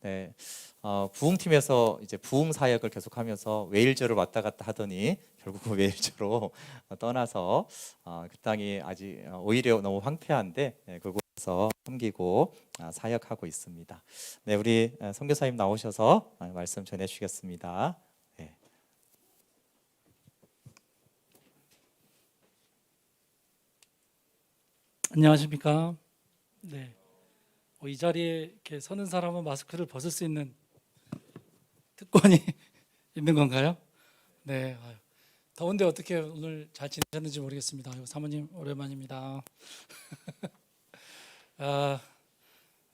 네, 부흥팀에서 이제 부흥 사역을 계속하면서 웨일즈를 왔다 갔다 하더니 결국 그 웨일즈로 떠나서 그 땅이 아직 오히려 너무 황폐한데 그곳에서 섬기고 사역하고 있습니다. 네, 우리 선교사님 나오셔서 말씀 전해주시겠습니다. 네. 안녕하십니까? 네. 이 자리에 이렇게 서는 사람은 마스크를 벗을 수 있는 특권이 있는 건가요? 네. 더운데 어떻게 오늘 잘 지내셨는지 모르겠습니다. 사모님 오랜만입니다.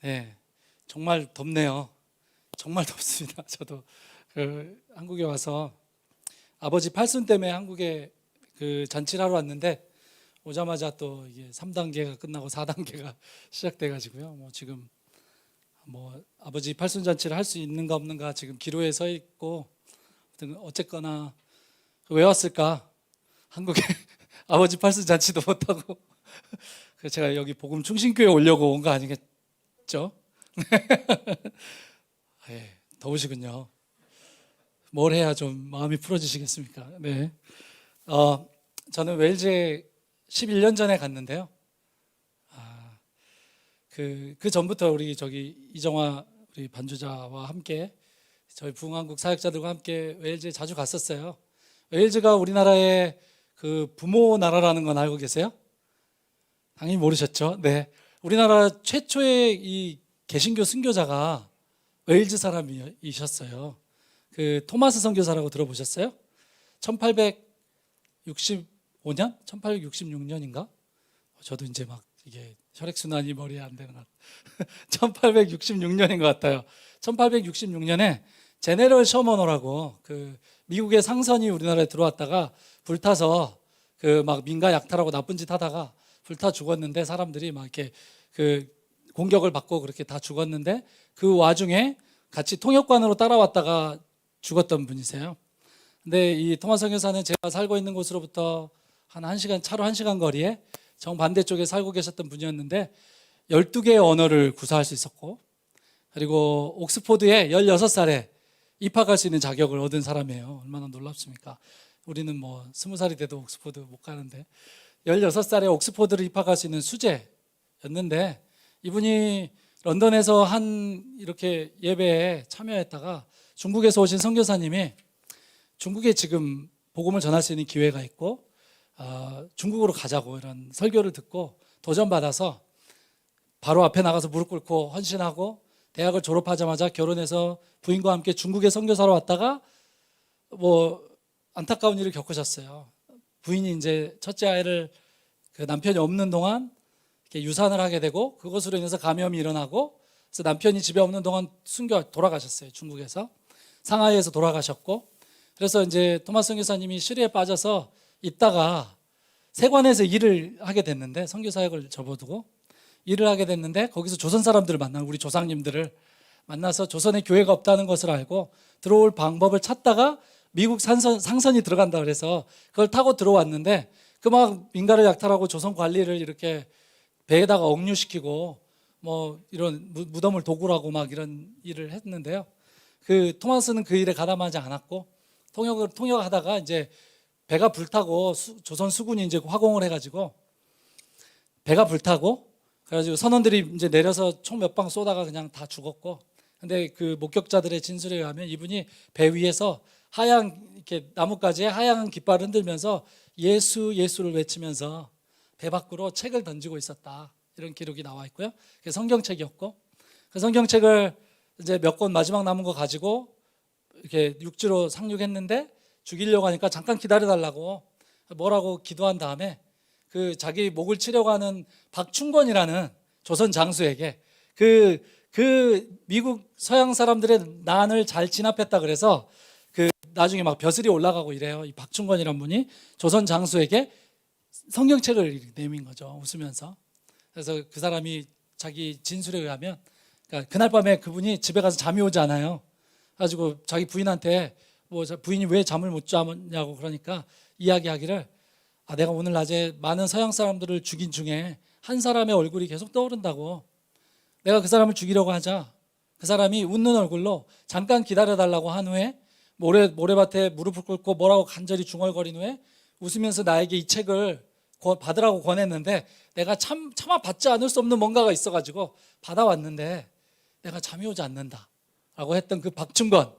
네. 정말 덥네요. 정말 덥습니다. 저도 한국에 와서 아버지 팔순 때문에 한국에 잔치를 하러 왔는데 오자마자 또 이게 3단계가 끝나고 4단계가 시작돼 가지고요. 지금 아버지 팔순잔치를 할 수 있는가 없는가 지금 기로에 서 있고, 어쨌거나 왜 왔을까? 한국에 아버지 팔순잔치도 못 하고 그래서 제가 여기 복음 충신교회 오려고 온 거 아니겠죠? 더우시군요. 뭘 해야 좀 마음이 풀어지시겠습니까? 네. 저는 웨일즈에 11년 전에 갔는데요. 그 전부터 우리 이정화 우리 반주자와 함께 저희 부흥한국 사역자들과 함께 웨일즈에 자주 갔었어요. 웨일즈가 우리나라의 그 부모 나라라는 건 알고 계세요? 당연히 모르셨죠? 네. 우리나라 최초의 이 개신교 순교자가 웨일즈 사람이셨어요. 그 토마스 선교사라고 들어보셨어요? 1865년? 1866년인가? 저도 이제 막 이게 혈액순환이 머리에 안 되는 것 같아요. 1866년인 것 같아요. 1866년에 제네럴 셔머너라고 그 미국의 상선이 우리나라에 들어왔다가 불타서 막 민가 약탈하고 나쁜 짓 하다가 불타 죽었는데, 사람들이 막 이렇게 공격을 받고 그렇게 다 죽었는데 그 와중에 같이 통역관으로 따라왔다가 죽었던 분이세요. 근데 이 토마스 선교사는 제가 살고 있는 곳으로부터 한 1시간, 차로 1시간 거리에 정반대쪽에 살고 계셨던 분이었는데 12개의 언어를 구사할 수 있었고, 그리고 옥스포드에 16살에 입학할 수 있는 자격을 얻은 사람이에요. 얼마나 놀랍습니까? 우리는 20살이 돼도 옥스포드 못 가는데 16살에 옥스포드를 입학할 수 있는 수재였는데, 이분이 런던에서 이렇게 예배에 참여했다가 중국에서 오신 선교사님이 중국에 지금 복음을 전할 수 있는 기회가 있고 중국으로 가자고 이런 설교를 듣고 도전받아서 바로 앞에 나가서 무릎 꿇고 헌신하고 대학을 졸업하자마자 결혼해서 부인과 함께 중국에 선교사로 왔다가 안타까운 일을 겪으셨어요. 부인이 이제 첫째 아이를 남편이 없는 동안 이렇게 유산을 하게 되고, 그것으로 인해서 감염이 일어나고, 그래서 남편이 집에 없는 동안 돌아가셨어요. 중국에서 상하이에서 돌아가셨고, 그래서 이제 토마스 선교사님이 시리에 빠져서 있다가 세관에서 일을 하게 됐는데, 선교 사역을 접어두고 일을 하게 됐는데, 거기서 조선 사람들을 만나고 우리 조상님들을 만나서 조선에 교회가 없다는 것을 알고 들어올 방법을 찾다가 미국 상선이 들어간다 그래서 그걸 타고 들어왔는데, 막 민가를 약탈하고 조선 관리를 이렇게 배에다가 억류시키고 이런 무덤을 도굴하고 막 이런 일을 했는데요. 토마스는 그 일에 가담하지 않았고 통역하다가 이제 배가 불타고 조선 수군이 이제 화공을 해가지고 배가 불타고, 그래가지고 선원들이 이제 내려서 총 몇 방 쏘다가 그냥 다 죽었고, 근데 그 목격자들의 진술에 의하면 이분이 배 위에서 이렇게 나뭇가지에 하얀 깃발을 흔들면서 예수 예수를 외치면서 배 밖으로 책을 던지고 있었다, 이런 기록이 나와 있고요. 그게 성경책이었고, 그 성경책을 이제 몇 권 마지막 남은 거 가지고 이렇게 육지로 상륙했는데 죽이려고 하니까 잠깐 기다려달라고 뭐라고 기도한 다음에 자기 목을 치려고 하는 박충권이라는 조선 장수에게 미국 서양 사람들의 난을 잘 진압했다 그래서 나중에 막 벼슬이 올라가고 이래요. 이 박충권이라는 분이 조선 장수에게 성경책을 내민 거죠, 웃으면서. 그래서 그 사람이 자기 진술에 의하면, 그러니까 그날 밤에 그분이 집에 가서 잠이 오지 않아요. 가지고 자기 부인한테 부인이 왜 잠을 못 자냐고 그러니까 이야기하기를, 내가 오늘 낮에 많은 서양 사람들을 죽인 중에 한 사람의 얼굴이 계속 떠오른다고, 내가 그 사람을 죽이려고 하자 그 사람이 웃는 얼굴로 잠깐 기다려달라고 한 후에 모래밭에 무릎을 꿇고 뭐라고 간절히 중얼거린 후에 웃으면서 나에게 이 책을 받으라고 권했는데 내가 차마 받지 않을 수 없는 뭔가가 있어가지고 받아왔는데 내가 잠이 오지 않는다 라고 했던 그 박충건,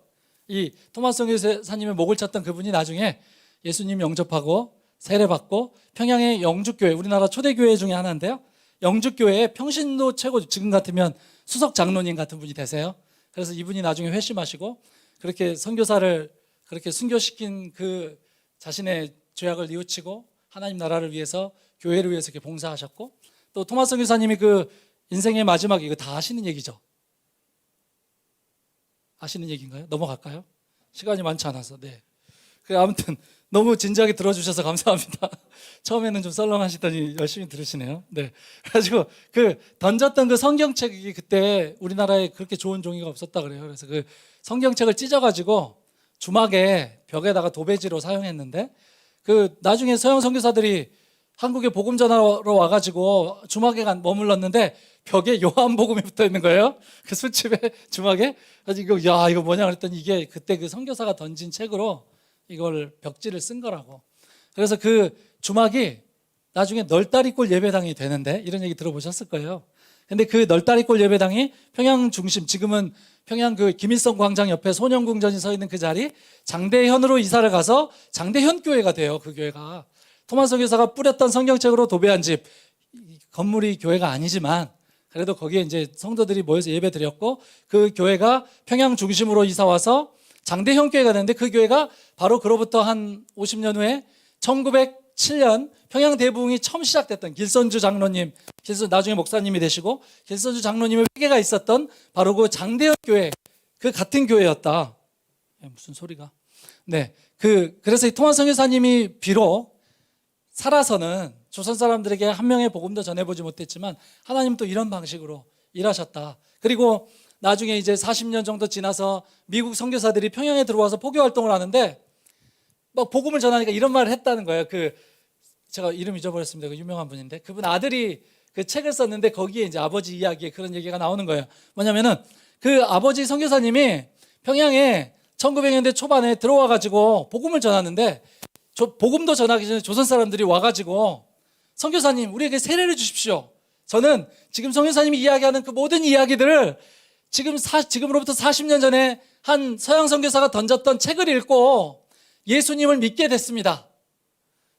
이 토마스 선교사님의 목을 쳤던 그분이 나중에 예수님 영접하고 세례받고 평양의 영주교회, 우리나라 초대교회 중에 하나인데요, 영주교회의 평신도 최고, 지금 같으면 수석 장로님 같은 분이 되세요. 그래서 이분이 나중에 회심하시고 그렇게 선교사를 그렇게 순교시킨 그 자신의 죄악을 뉘우치고 하나님 나라를 위해서, 교회를 위해서 이렇게 봉사하셨고, 또 토마스 선교사님이 그 인생의 마지막, 이거 다 아시는 얘기죠? 아시는 얘기인가요? 넘어갈까요? 시간이 많지 않아서. 네. 아무튼 너무 진지하게 들어주셔서 감사합니다. 처음에는 좀 썰렁하시더니 열심히 들으시네요. 네. 그래가지고 그 던졌던 그 성경책이 그때 우리나라에 그렇게 좋은 종이가 없었다 그래요. 그래서 그 성경책을 찢어가지고 주막에 벽에다가 도배지로 사용했는데, 그 나중에 서양 선교사들이 한국에 복음 전하러 와가지고 주막에 머물렀는데 벽에 요한복음이 붙어 있는 거예요. 그 술집에 주막에. 그래서 이거 뭐냐 그랬더니 이게 그때 그 선교사가 던진 책으로 이걸 벽지를 쓴 거라고. 그래서 그 주막이 나중에 널다리골 예배당이 되는데, 이런 얘기 들어보셨을 거예요. 근데 그 널다리골 예배당이 평양 중심, 지금은 평양 그 김일성 광장 옆에 소년궁전이 서 있는 그 자리, 장대현으로 이사를 가서 장대현 교회가 돼요. 그 교회가 토마스 선교사가 뿌렸던 성경책으로 도배한 집, 건물이 교회가 아니지만 그래도 거기에 이제 성도들이 모여서 예배 드렸고, 그 교회가 평양 중심으로 이사 와서 장대현 교회가 됐는데, 그 교회가 바로 그로부터 한 50년 후에 1907년 평양 대부흥이 처음 시작됐던 길선주 장로님, 나중에 목사님이 되시고 길선주 장로님의 회개가 있었던 바로 그 장대현 교회, 그 같은 교회였다. 무슨 소리가? 네, 그래서 이 토마스 선교사님이 비록 살아서는 조선 사람들에게 한 명의 복음도 전해보지 못했지만 하나님 또 이런 방식으로 일하셨다. 그리고 나중에 이제 40년 정도 지나서 미국 선교사들이 평양에 들어와서 포교 활동을 하는데 막 복음을 전하니까 이런 말을 했다는 거예요. 제가 이름 잊어버렸습니다. 그 유명한 분인데, 그분 아들이 그 책을 썼는데 거기에 이제 아버지 이야기에 그런 얘기가 나오는 거예요. 뭐냐면은 그 아버지 선교사님이 평양에 1900년대 초반에 들어와 가지고 복음을 전하는데, 복음도 전하기 전에 조선 사람들이 와가지고 선교사님 우리에게 세례를 주십시오. 저는 지금 선교사님이 이야기하는 그 모든 이야기들을 지금으로부터 40년 전에 한 서양 선교사가 던졌던 책을 읽고 예수님을 믿게 됐습니다.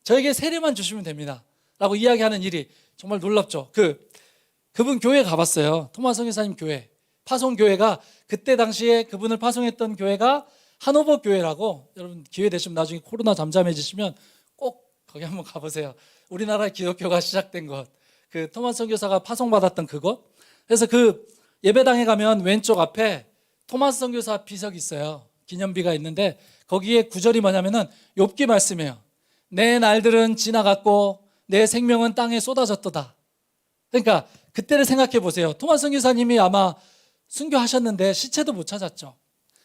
저에게 세례만 주시면 됩니다. 라고 이야기하는 일이 정말 놀랍죠. 그분 교회 가봤어요. 토마스 선교사님 교회. 파송교회가, 그때 당시에 그분을 파송했던 교회가 한오버 교회라고, 여러분 기회 되시면 나중에 코로나 잠잠해지시면 꼭 거기 한번 가보세요. 우리나라 기독교가 시작된 곳, 그 토마스 선교사가 파송받았던 그곳. 그래서 그 예배당에 가면 왼쪽 앞에 토마스 선교사 비석이 있어요. 기념비가 있는데 거기에 구절이 뭐냐면은 욥기 말씀이에요. 내 날들은 지나갔고 내 생명은 땅에 쏟아졌도다. 그러니까 그때를 생각해 보세요. 토마스 선교사님이 아마 순교하셨는데 시체도 못 찾았죠.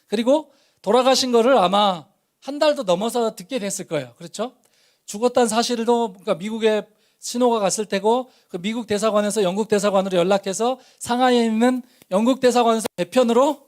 그리고 돌아가신 거를 아마 한 달도 넘어서 듣게 됐을 거예요. 그렇죠? 죽었다는 사실도, 그러니까 미국에 신호가 갔을 테고, 그 미국 대사관에서 영국 대사관으로 연락해서 상하이에 있는 영국 대사관에서 배편으로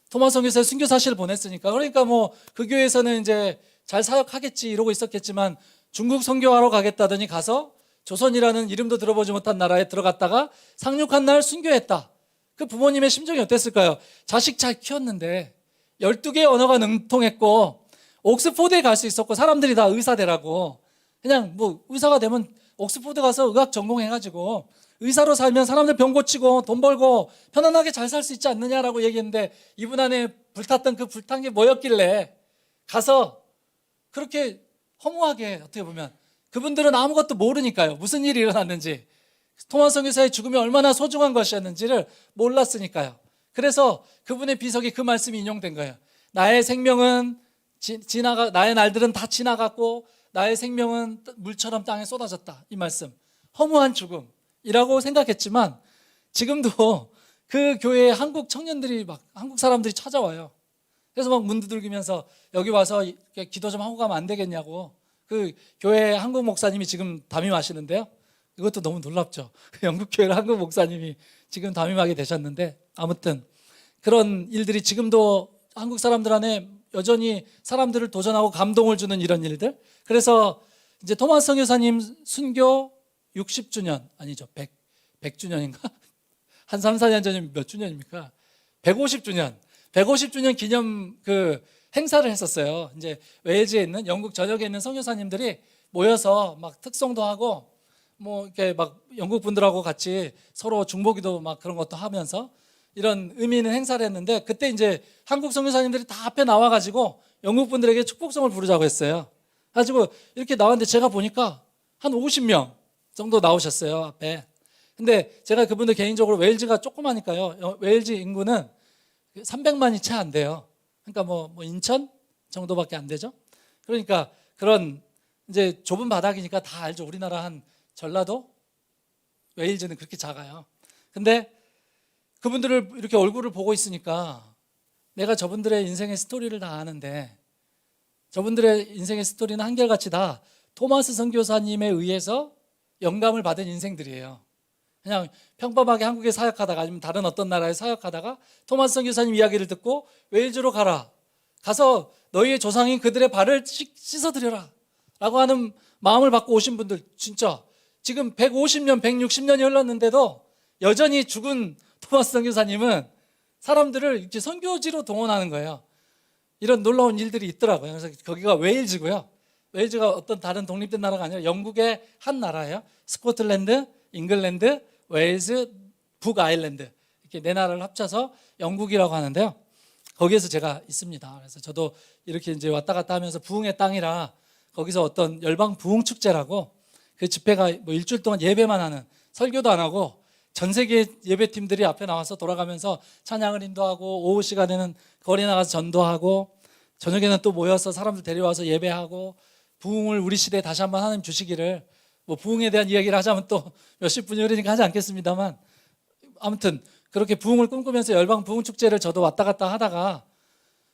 토마스 선교사의 순교 사실을 보냈으니까, 그러니까 뭐 그 교회에서는 이제 잘 사역하겠지 이러고 있었겠지만, 중국 선교하러 가겠다더니 가서 조선이라는 이름도 들어보지 못한 나라에 들어갔다가 상륙한 날 순교했다. 그 부모님의 심정이 어땠을까요? 자식 잘 키웠는데 12개의 언어가 능통했고 옥스포드에 갈 수 있었고, 사람들이 다 의사 되라고, 그냥 뭐 의사가 되면 옥스포드 가서 의학 전공해가지고 의사로 살면 사람들 병 고치고 돈 벌고 편안하게 잘 살 수 있지 않느냐라고 얘기했는데, 이분 안에 불탔던 그 불탄 게 뭐였길래 가서 그렇게 허무하게, 어떻게 보면 그분들은 아무것도 모르니까요. 무슨 일이 일어났는지, 토마스 선교사의 죽음이 얼마나 소중한 것이었는지를 몰랐으니까요. 그래서 그분의 비석에 그 말씀이 인용된 거예요. 나의 생명은 나의 날들은 다 지나갔고 나의 생명은 물처럼 땅에 쏟아졌다. 이 말씀, 허무한 죽음이라고 생각했지만 지금도 그 교회에 한국 청년들이 한국 사람들이 찾아와요. 그래서 문 두들기면서 여기 와서 기도 좀 하고 가면 안 되겠냐고. 그 교회 한국 목사님이 지금 담임하시는데요. 이것도 너무 놀랍죠. 영국 교회 한국 목사님이 지금 담임하게 되셨는데, 아무튼 그런 일들이 지금도 한국 사람들 안에 여전히 사람들을 도전하고 감동을 주는 이런 일들. 그래서 이제 토마스 선교사님 순교 60주년 아니죠, 100주년인가? 한 3, 4년 전이면 몇 주년입니까? 150주년 기념 그 행사를 했었어요. 이제 웨일즈에 있는 영국 전역에 있는 선교사님들이 모여서 막 특송도 하고 뭐 이렇게 막 영국 분들하고 같이 서로 중보기도 막 그런 것도 하면서 이런 의미 있는 행사를 했는데, 그때 이제 한국 선교사님들이 다 앞에 나와가지고 영국 분들에게 축복성을 부르자고 했어요. 가지고 이렇게 나왔는데 제가 보니까 한 50명 정도 나오셨어요, 앞에. 근데 제가 그분들 개인적으로, 웨일즈가 조그마니까요, 웨일즈 인구는 300만이 채 안 돼요. 그러니까 뭐 인천 정도밖에 안 되죠. 그러니까 그런 이제 좁은 바닥이니까 다 알죠. 우리나라 한 전라도, 웨일즈는 그렇게 작아요. 근데 그분들을 이렇게 얼굴을 보고 있으니까 내가 저분들의 인생의 스토리를 다 아는데, 저분들의 인생의 스토리는 한결같이 다 토마스 선교사님에 의해서 영감을 받은 인생들이에요. 그냥 평범하게 한국에 사역하다가 아니면 다른 어떤 나라에 사역하다가 토마스 선교사님 이야기를 듣고 웨일즈로 가라, 가서 너희의 조상인 그들의 발을 씻어드려라 라고 하는 마음을 받고 오신 분들, 진짜 지금 150년 160년이 흘렀는데도 여전히 죽은 토마스 선교사님은 사람들을 이제 선교지로 동원하는 거예요. 이런 놀라운 일들이 있더라고요. 그래서 거기가 웨일즈고요. 웨일즈가 어떤 다른 독립된 나라가 아니라 영국의 한 나라예요. 스코틀랜드, 잉글랜드, 웨일즈, 북아일랜드, 이렇게 네 나라를 합쳐서 영국이라고 하는데요. 거기에서 제가 있습니다. 그래서 저도 이렇게 이제 왔다 갔다 하면서 부흥의 땅이라 거기서 어떤 열방 부흥 축제라고, 그 집회가 뭐 일주일 동안 예배만 하는, 설교도 안 하고 전 세계 예배팀들이 앞에 나와서 돌아가면서 찬양을 인도하고, 오후 시간에는 거리 나가서 전도하고, 저녁에는 또 모여서 사람들 데려와서 예배하고, 부흥을 우리 시대에 다시 한번 하나님 주시기를, 뭐 부흥에 대한 이야기를 하자면 또 몇십 분이 흐르니까 하지 않겠습니다만, 아무튼 그렇게 부흥을 꿈꾸면서 열방 부흥 축제를 저도 왔다 갔다 하다가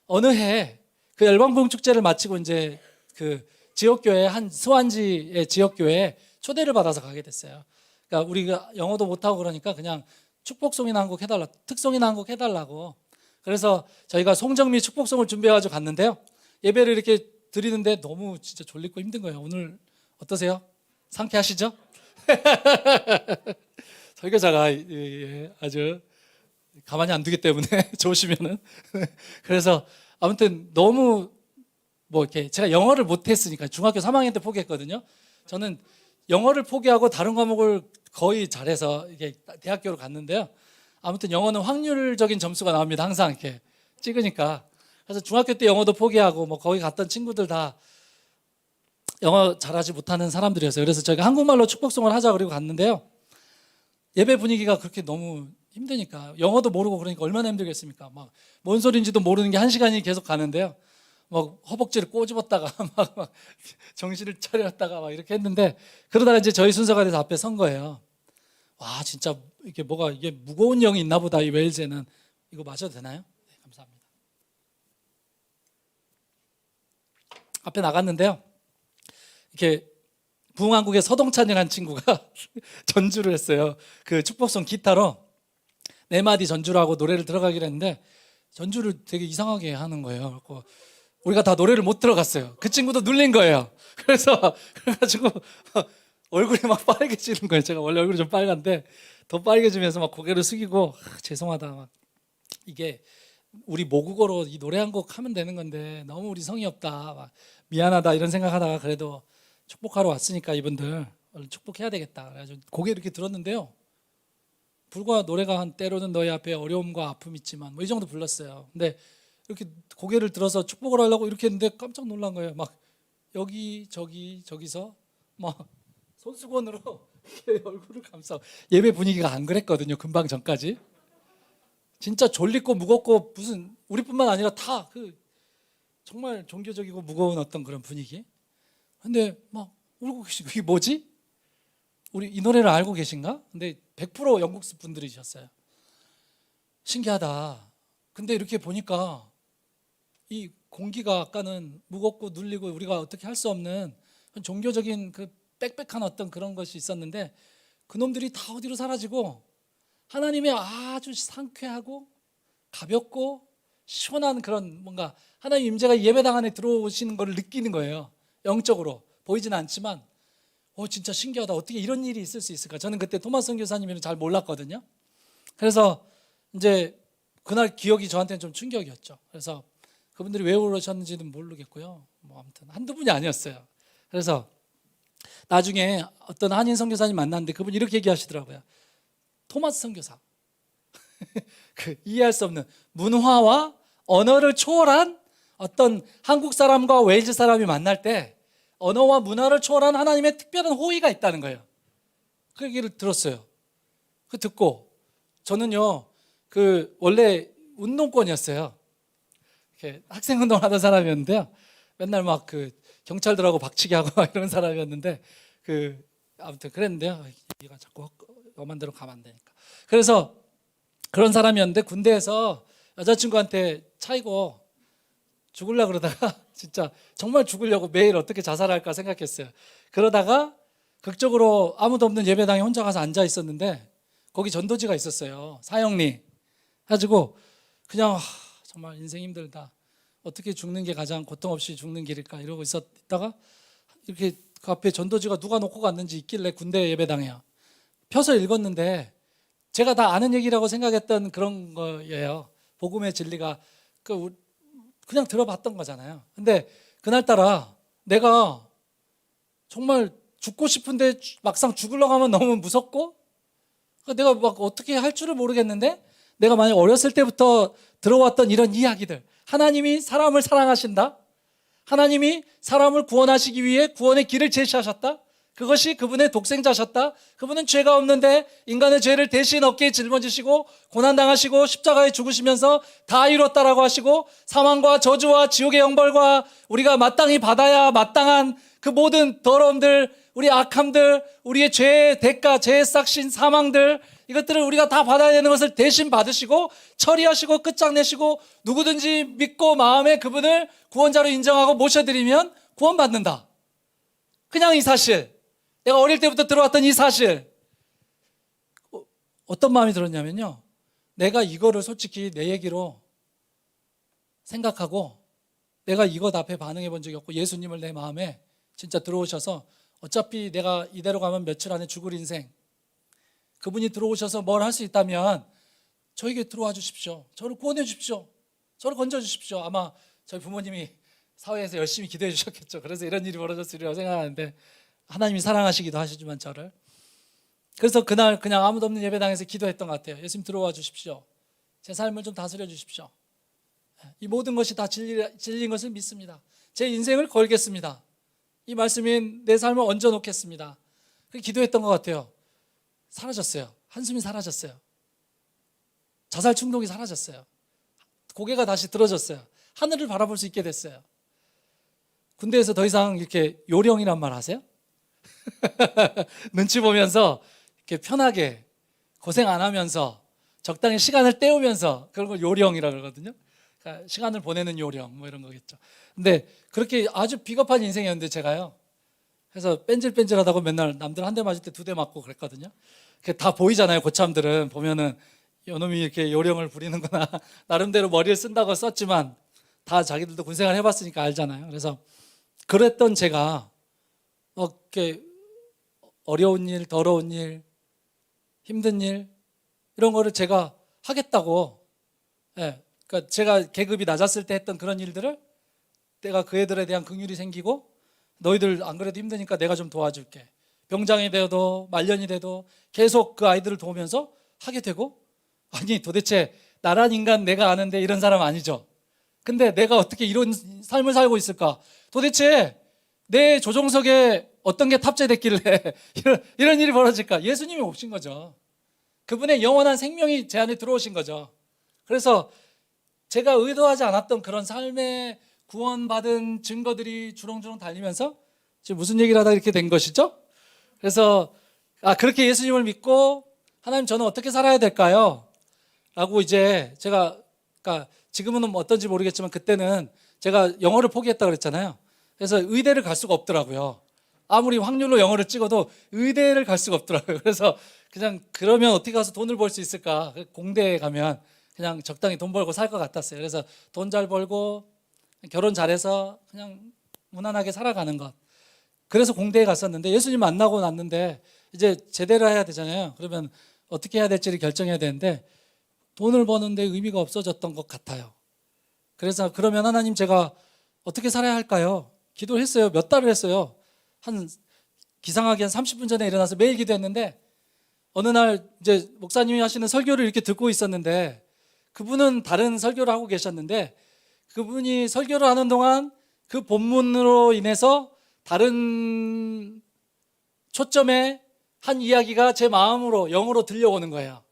어느 해 그 열방 부흥 축제를 마치고 이제 그 지역교회, 한 스완지의 지역교회에 초대를 받아서 가게 됐어요. 그러니까 우리가 영어도 못하고 그러니까 그냥 축복송이나 한 곡 해달라, 특송이나 한 곡 해달라고. 그래서 저희가 송정미 축복송을 준비해가지고 갔는데요, 예배를 이렇게 드리는데 너무 진짜 졸리고 힘든 거예요. 오늘 어떠세요? 상쾌하시죠? 설교자가 아주 가만히 안 두기 때문에 좋으시면은. 그래서 아무튼 너무 뭐 이렇게, 제가 영어를 못했으니까 중학교 3학년 때 포기했거든요. 저는 영어를 포기하고 다른 과목을 거의 잘해서 이게 대학교로 갔는데요. 아무튼 영어는 확률적인 점수가 나옵니다. 항상 이렇게 찍으니까. 그래서 중학교 때 영어도 포기하고 뭐 거기 갔던 친구들 다 영어 잘하지 못하는 사람들이었어요. 그래서 저희가 한국말로 축복송을 하자 그리고 갔는데요. 예배 분위기가 그렇게 너무 힘드니까, 영어도 모르고 그러니까 얼마나 힘들겠습니까? 막 뭔 소리인지도 모르는 게 1시간이 계속 가는데요. 막 허벅지를 꼬집었다가 막 정신을 차렸다가 막 이렇게 했는데, 그러다가 이제 저희 순서가 돼서 앞에 선 거예요. 와, 진짜 이게 뭐가, 이게 무거운 영이 있나 보다, 이 웨일즈에는. 이거 마셔도 되나요? 네, 감사합니다. 앞에 나갔는데요, 이렇게 부흥한국의 서동찬이라는 친구가 전주를 했어요. 그 축복송 기타로 네 마디 전주를 하고 노래를 들어가기로 했는데, 전주를 되게 이상하게 하는 거예요. 그래서 우리가 다 노래를 못 들어갔어요. 그 친구도 눌린 거예요. 그래가지고 얼굴이 막 빨개지는 거예요. 제가 원래 얼굴이 좀 빨간데 더 빨개지면서 막 고개를 숙이고, 죄송하다, 막 이게 우리 모국어로 이 노래 한 곡 하면 되는 건데 너무 우리 성의 없다, 막 미안하다 이런 생각하다가, 그래도 축복하러 왔으니까 이분들 얼른 축복해야 되겠다. 그래가지고 고개 이렇게 들었는데요, 불과 노래가 한 때로는 너희 앞에 어려움과 아픔 있지만 뭐 이 정도 불렀어요. 근데 이렇게 고개를 들어서 축복을 하려고 이렇게 했는데 깜짝 놀란 거예요. 막 여기 저기 저기서 막 손수건으로 이렇게 얼굴을 감싸. 예배 분위기가 안 그랬거든요, 금방 전까지. 진짜 졸리고 무겁고, 무슨 우리뿐만 아니라 다 그 정말 종교적이고 무거운 어떤 그런 분위기. 근데 막 울고 계시고, 이게 뭐지? 우리 이 노래를 알고 계신가? 근데 100% 영국 분들이셨어요. 신기하다. 근데 이렇게 보니까 이 공기가 아까는 무겁고 눌리고 우리가 어떻게 할 수 없는 종교적인 그 빽빽한 어떤 그런 것이 있었는데, 그놈들이 다 어디로 사라지고 하나님의 아주 상쾌하고 가볍고 시원한 그런 뭔가 하나님 임재가 예배당 안에 들어오시는 걸 느끼는 거예요. 영적으로 보이지는 않지만 진짜 신기하다. 어떻게 이런 일이 있을 수 있을까? 저는 그때 토마스 선교사님을 잘 몰랐거든요. 그래서 이제 그날 기억이 저한테는 좀 충격이었죠. 그래서 그분들이 왜 그러셨는지는 모르겠고요. 뭐 아무튼 한두 분이 아니었어요. 그래서 나중에 어떤 한인 선교사님 만났는데 그분이 이렇게 얘기하시더라고요. 토마스 선교사. 그 이해할 수 없는 문화와 언어를 초월한 어떤 한국 사람과 웨일즈 사람이 만날 때 언어와 문화를 초월한 하나님의 특별한 호의가 있다는 거예요. 그 얘기를 들었어요. 그 듣고 저는요, 그 원래 운동권이었어요. 이렇게 학생 운동을 하던 사람이었는데요. 맨날 막 그 경찰들하고 박치기 하고 이런 사람이었는데 그 아무튼 그랬는데요. 얘가 자꾸 엄한 대로 가면 안 되니까. 그래서 그런 사람이었는데 군대에서 여자친구한테 차이고 죽으려고 그러다가 진짜 정말 죽으려고 매일 어떻게 자살할까 생각했어요. 그러다가 극적으로 아무도 없는 예배당에 혼자 가서 앉아 있었는데 거기 전도지가 있었어요. 사형리 해가지고 그냥 정말 인생 힘들다. 어떻게 죽는 게 가장 고통 없이 죽는 길일까 이러고 있다가 이렇게 그 앞에 전도지가 누가 놓고 갔는지 있길래 군대 예배당에요. 펴서 읽었는데 제가 다 아는 얘기라고 생각했던 그런 거예요. 복음의 진리가 그냥 들어봤던 거잖아요. 근데 그날따라 내가 정말 죽고 싶은데 막상 죽으려고 하면 너무 무섭고 내가 막 어떻게 할 줄을 모르겠는데 내가 만약 어렸을 때부터 들어왔던 이런 이야기들, 하나님이 사람을 사랑하신다, 하나님이 사람을 구원하시기 위해 구원의 길을 제시하셨다, 그것이 그분의 독생자셨다, 그분은 죄가 없는데 인간의 죄를 대신 어깨에 짊어지시고 고난당하시고 십자가에 죽으시면서 다 이뤘다라고 하시고 사망과 저주와 지옥의 형벌과 우리가 마땅히 받아야 마땅한 그 모든 더러움들, 우리 악함들, 우리의 죄의 대가, 죄의 싹신 사망들, 이것들을 우리가 다 받아야 되는 것을 대신 받으시고 처리하시고 끝장내시고 누구든지 믿고 마음에 그분을 구원자로 인정하고 모셔드리면 구원받는다. 그냥 이 사실, 내가 어릴 때부터 들어왔던 이 사실, 어떤 마음이 들었냐면요, 내가 이거를 솔직히 내 얘기로 생각하고 내가 이것 앞에 반응해 본 적이 없고 예수님을 내 마음에 진짜 들어오셔서 어차피 내가 이대로 가면 며칠 안에 죽을 인생, 그분이 들어오셔서 뭘 할 수 있다면 저에게 들어와 주십시오. 저를 구원해 주십시오. 저를 건져 주십시오. 아마 저희 부모님이 사회에서 열심히 기도해 주셨겠죠. 그래서 이런 일이 벌어졌으리라고 생각하는데 하나님이 사랑하시기도 하시지만 저를. 그래서 그날 그냥 아무도 없는 예배당에서 기도했던 것 같아요. 예수님 들어와 주십시오. 제 삶을 좀 다스려 주십시오. 이 모든 것이 다 진리인 것을 믿습니다. 제 인생을 걸겠습니다. 이 말씀인 내 삶을 얹어 놓겠습니다. 그렇게 기도했던 것 같아요. 사라졌어요. 한숨이 사라졌어요. 자살 충동이 사라졌어요. 고개가 다시 들어졌어요. 하늘을 바라볼 수 있게 됐어요. 군대에서 더 이상 이렇게 요령이란 말 하세요? 눈치 보면서 이렇게 편하게 고생 안 하면서 적당히 시간을 때우면서 그런 걸 요령이라고 그러거든요. 그러니까 시간을 보내는 요령 뭐 이런 거겠죠. 근데 그렇게 아주 비겁한 인생이었는데 제가요. 그래서 뺀질뺀질하다고 맨날 남들 한 대 맞을 때 두 대 맞고 그랬거든요. 그게 다 보이잖아요. 고참들은 보면은 요놈이 이렇게 요령을 부리는구나. 나름대로 머리를 쓴다고 썼지만 다 자기들도 군생활 해봤으니까 알잖아요. 그래서 그랬던 제가 이렇게 어려운 일, 더러운 일, 힘든 일 이런 거를 제가 하겠다고, 그러니까 제가 계급이 낮았을 때 했던 그런 일들을 내가 그 애들에 대한 긍휼이 생기고 너희들 안 그래도 힘드니까 내가 좀 도와줄게. 병장이 되어도 말년이 돼도 계속 그 아이들을 도우면서 하게 되고, 아니 도대체 나란 인간 내가 아는데 이런 사람 아니죠. 근데 내가 어떻게 이런 삶을 살고 있을까? 도대체 내 조종석에 어떤 게 탑재됐길래 이런 일이 벌어질까? 예수님이 오신 거죠. 그분의 영원한 생명이 제 안에 들어오신 거죠. 그래서 제가 의도하지 않았던 그런 삶의 구원받은 증거들이 주렁주렁 달리면서 지금 무슨 얘기를 하다 이렇게 된 것이죠? 그래서 그렇게 예수님을 믿고 하나님 저는 어떻게 살아야 될까요? 라고 이제 제가, 그러니까 지금은 어떤지 모르겠지만 그때는 제가 영어를 포기했다 그랬잖아요. 그래서 의대를 갈 수가 없더라고요. 아무리 확률로 영어를 찍어도 의대를 갈 수가 없더라고요. 그래서 그냥 그러면 어떻게 가서 돈을 벌 수 있을까? 공대에 가면 그냥 적당히 돈 벌고 살 것 같았어요. 그래서 돈 잘 벌고 결혼 잘해서 그냥 무난하게 살아가는 것. 그래서 공대에 갔었는데 예수님 만나고 났는데 이제 제대로 해야 되잖아요. 그러면 어떻게 해야 될지를 결정해야 되는데 돈을 버는데 의미가 없어졌던 것 같아요. 그래서 그러면 하나님 제가 어떻게 살아야 할까요? 기도를 했어요. 몇 달을 했어요. 한 기상하기 한 30분 전에 일어나서 매일 기도했는데 어느 날 이제 목사님이 하시는 설교를 이렇게 듣고 있었는데 그분은 다른 설교를 하고 계셨는데 그분이 설교를 하는 동안 그 본문으로 인해서 다른 초점의 한 이야기가 제 마음으로 영으로 들려오는 거예요.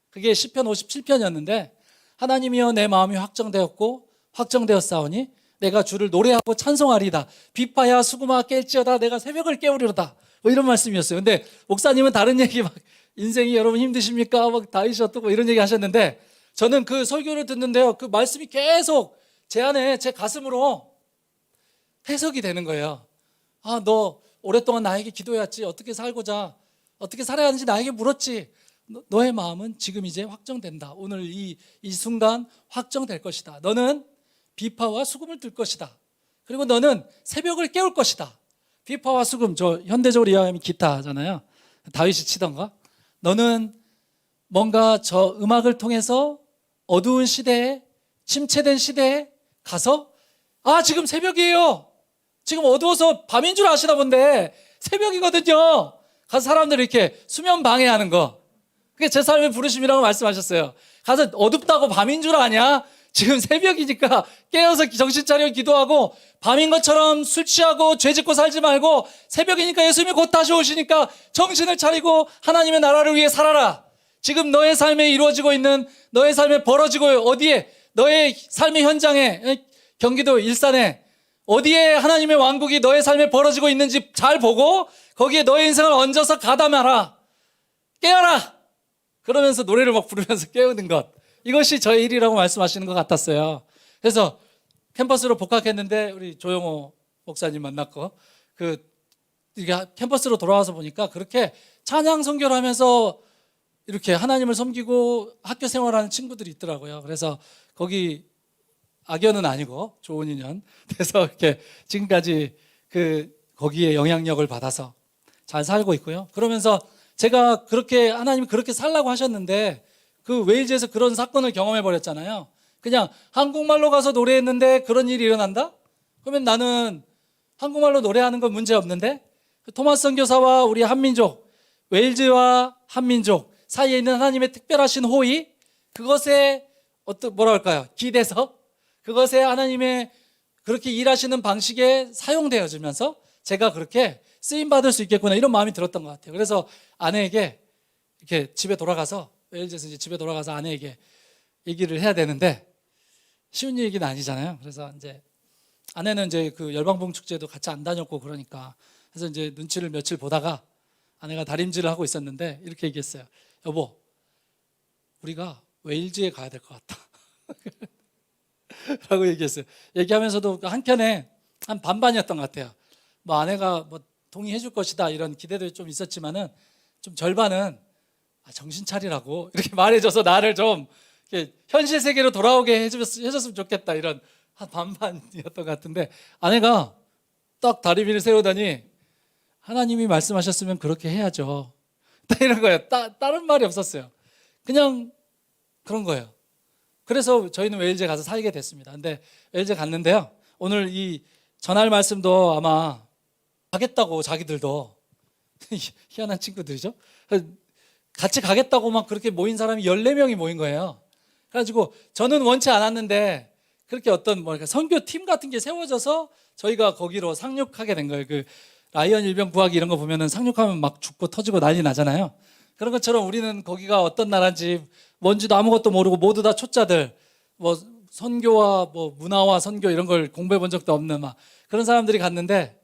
그게 시편 57편이었는데 하나님이여 내 마음이 확정되었고 확정되었사오니 내가 주를 노래하고 찬송하리다. 비파야 수구마 깰지어다 내가 새벽을 깨우리로다. 뭐 이런 말씀이었어요. 근데 목사님은 다른 얘기 막 인생이 여러분 힘드십니까? 막 다윗이 어떻고 이런 얘기 하셨는데 저는 그 설교를 듣는데요. 그 말씀이 계속 제 안에 제 가슴으로 해석이 되는 거예요. 아, 너 오랫동안 나에게 기도해왔지. 어떻게 살고자 어떻게 살아야 하는지 나에게 물었지. 너의 마음은 지금 이제 확정된다. 오늘 이 순간 확정될 것이다. 너는 비파와 수금을 들 것이다. 그리고 너는 새벽을 깨울 것이다. 비파와 수금, 저 현대적으로 이야기하면 기타잖아요. 다윗이 치던 거. 너는 뭔가 저 음악을 통해서 어두운 시대에 침체된 시대에 가서 아 지금 새벽이에요. 지금 어두워서 밤인 줄 아시나 본데 새벽이거든요. 가서 사람들 이렇게 수면 방해하는 거. 그게 제 삶의 부르심이라고 말씀하셨어요. 가서 어둡다고 밤인 줄 아냐? 지금 새벽이니까 깨어서 정신 차려 기도하고 밤인 것처럼 술 취하고 죄 짓고 살지 말고 새벽이니까 예수님이 곧 다시 오시니까 정신을 차리고 하나님의 나라를 위해 살아라. 지금 너의 삶에 이루어지고 있는 너의 삶에 벌어지고 어디에 너의 삶의 현장에 경기도 일산에 어디에 하나님의 왕국이 너의 삶에 벌어지고 있는지 잘 보고 거기에 너의 인생을 얹어서 가담하라. 깨어라. 그러면서 노래를 막 부르면서 깨우는 것. 이것이 저의 일이라고 말씀하시는 것 같았어요. 그래서 캠퍼스로 복학했는데 우리 조영호 목사님 만났고 이게 캠퍼스로 돌아와서 보니까 그렇게 찬양 선교를 하면서 이렇게 하나님을 섬기고 학교 생활하는 친구들이 있더라고요. 그래서 거기 악연은 아니고 좋은 인연 돼서 이렇게 지금까지 거기에 영향력을 받아서 잘 살고 있고요. 그러면서 제가 그렇게 하나님이 그렇게 살라고 하셨는데 그 웨일즈에서 그런 사건을 경험해 버렸잖아요. 그냥 한국말로 가서 노래했는데 그런 일이 일어난다? 그러면 나는 한국말로 노래하는 건 문제 없는데 토마스 선교사와 우리 한민족, 웨일즈와 한민족 사이에 있는 하나님의 특별하신 호의, 그것에 뭐라 할까요? 기대서 그것에 하나님의 그렇게 일하시는 방식에 사용되어지면서 제가 그렇게 쓰임 받을 수 있겠구나 이런 마음이 들었던 것 같아요. 그래서 아내에게 이렇게 집에 돌아가서 웨일즈에서 이제 집에 돌아가서 아내에게 얘기를 해야 되는데 쉬운 얘기는 아니잖아요. 그래서 이제 아내는 이제 그 열방봉 축제도 같이 안 다녔고 그러니까 그래서 이제 눈치를 며칠 보다가 아내가 다림질을 하고 있었는데 이렇게 얘기했어요. 여보, 우리가 웨일즈에 가야 될 것 같다. 라고 얘기했어요. 얘기하면서도 한켠에 한 반반이었던 것 같아요. 뭐 아내가 뭐 동의해 줄 것이다 이런 기대도 좀 있었지만은 좀 절반은 정신 차리라고 이렇게 말해줘서 나를 좀 이렇게 현실 세계로 돌아오게 해줬으면 좋겠다 이런 한 반반이었던 것 같은데 아내가 딱 다리미를 세우더니 하나님이 말씀하셨으면 그렇게 해야죠. 딱 이런 거예요. 다른 말이 없었어요. 그냥 그런 거예요. 그래서 저희는 웨일즈에 가서 살게 됐습니다. 근데 웨일즈에 갔는데요. 오늘 이 전할 말씀도 아마 가겠다고 자기들도 희한한 친구들이죠. 같이 가겠다고 막 그렇게 모인 사람이 14명이 모인 거예요. 그래가지고 저는 원치 않았는데 그렇게 어떤 선교팀 같은 게 세워져서 저희가 거기로 상륙하게 된 거예요. 그 라이언 일병 구하기 이런 거 보면은 상륙하면 막 죽고 터지고 난리 나잖아요. 그런 것처럼 우리는 거기가 어떤 나라인지 뭔지도 아무것도 모르고 모두 다 초짜들, 뭐 선교와 뭐 문화와 선교 이런 걸 공부해 본 적도 없는 막 그런 사람들이 갔는데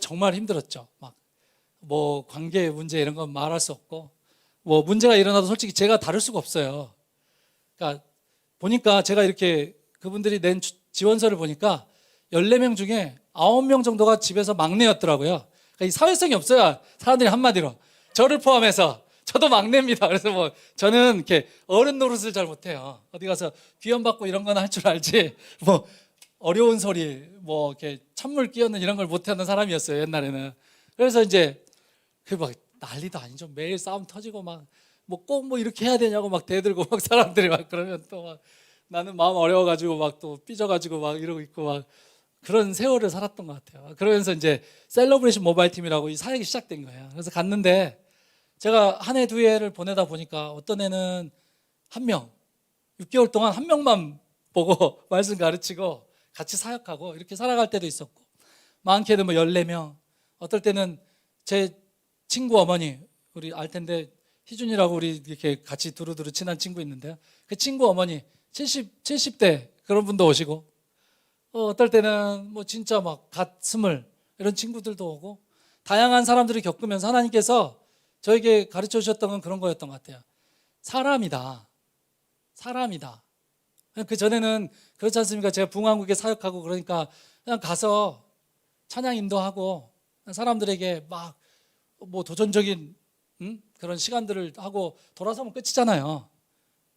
정말 힘들었죠. 막 뭐 관계 문제 이런 건 말할 수 없고 뭐 문제가 일어나도 솔직히 제가 다룰 수가 없어요. 그러니까 보니까 제가 이렇게 그분들이 낸 지원서를 보니까 14명 중에 9명 정도가 집에서 막내였더라고요. 그러니까 이 사회성이 없어요. 사람들이 한마디로 저를 포함해서 저도 막내입니다. 그래서 뭐 저는 이렇게 어른 노릇을 잘 못해요. 어디 가서 비염받고 이런 건 할 줄 알지 뭐 어려운 소리 뭐 이렇게 찬물 끼얹는 이런 걸 못하는 사람이었어요 옛날에는. 그래서 이제 그 막 난리도 아니죠. 매일 싸움 터지고 막 뭐 꼭 뭐 이렇게 해야 되냐고 막 대들고 막 사람들이 막 그러면 또 막 나는 마음 어려워가지고 막 또 삐져가지고 막 이러고 있고 막 그런 세월을 살았던 것 같아요. 그러면서 이제 셀러브레이션 모바일 팀이라고 이 사역이 시작된 거예요. 그래서 갔는데 제가 한 해 두 해를 보내다 보니까 어떤 애는 한 명, 6개월 동안 한 명만 보고 말씀 가르치고 같이 사역하고 이렇게 살아갈 때도 있었고, 많게는 뭐 14명, 어떨 때는 제 친구 어머니, 우리 알 텐데 희준이라고 우리 이렇게 같이 두루두루 친한 친구 있는데요. 그 친구 어머니 70대 그런 분도 오시고, 어떨 때는 뭐 진짜 막 갓 스물 이런 친구들도 오고, 다양한 사람들이 겪으면서 하나님께서 저에게 가르쳐 주셨던 건 그런 거였던 것 같아요. 사람이다. 사람이다. 그 전에는 그렇지 않습니까? 제가 붕왕국에 사역하고 그러니까 그냥 가서 찬양 인도하고 사람들에게 막 뭐 도전적인 그런 시간들을 하고 돌아서면 끝이잖아요.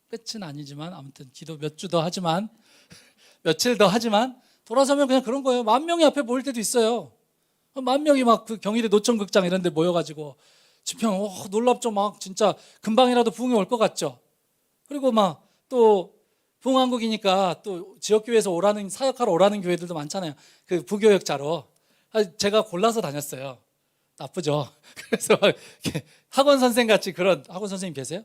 끝은 아니지만 아무튼 기도 몇 주 더 하지만 며칠 더 하지만 돌아서면 그냥 그런 거예요. 10,000명이 앞에 모일 때도 있어요. 10,000명이 막 그 경희대 노천극장 이런 데 모여가지고 집회하면 놀랍죠. 막 진짜 금방이라도 부흥이 올 것 같죠. 그리고 막 또 부흥왕국이니까 또 지역교회에서 오라는 사역하러 오라는 교회들도 많잖아요. 그 부교역자로 제가 골라서 다녔어요. 나쁘죠. 그래서 막 이렇게 학원 선생 같이 그런 학원 선생님 계세요?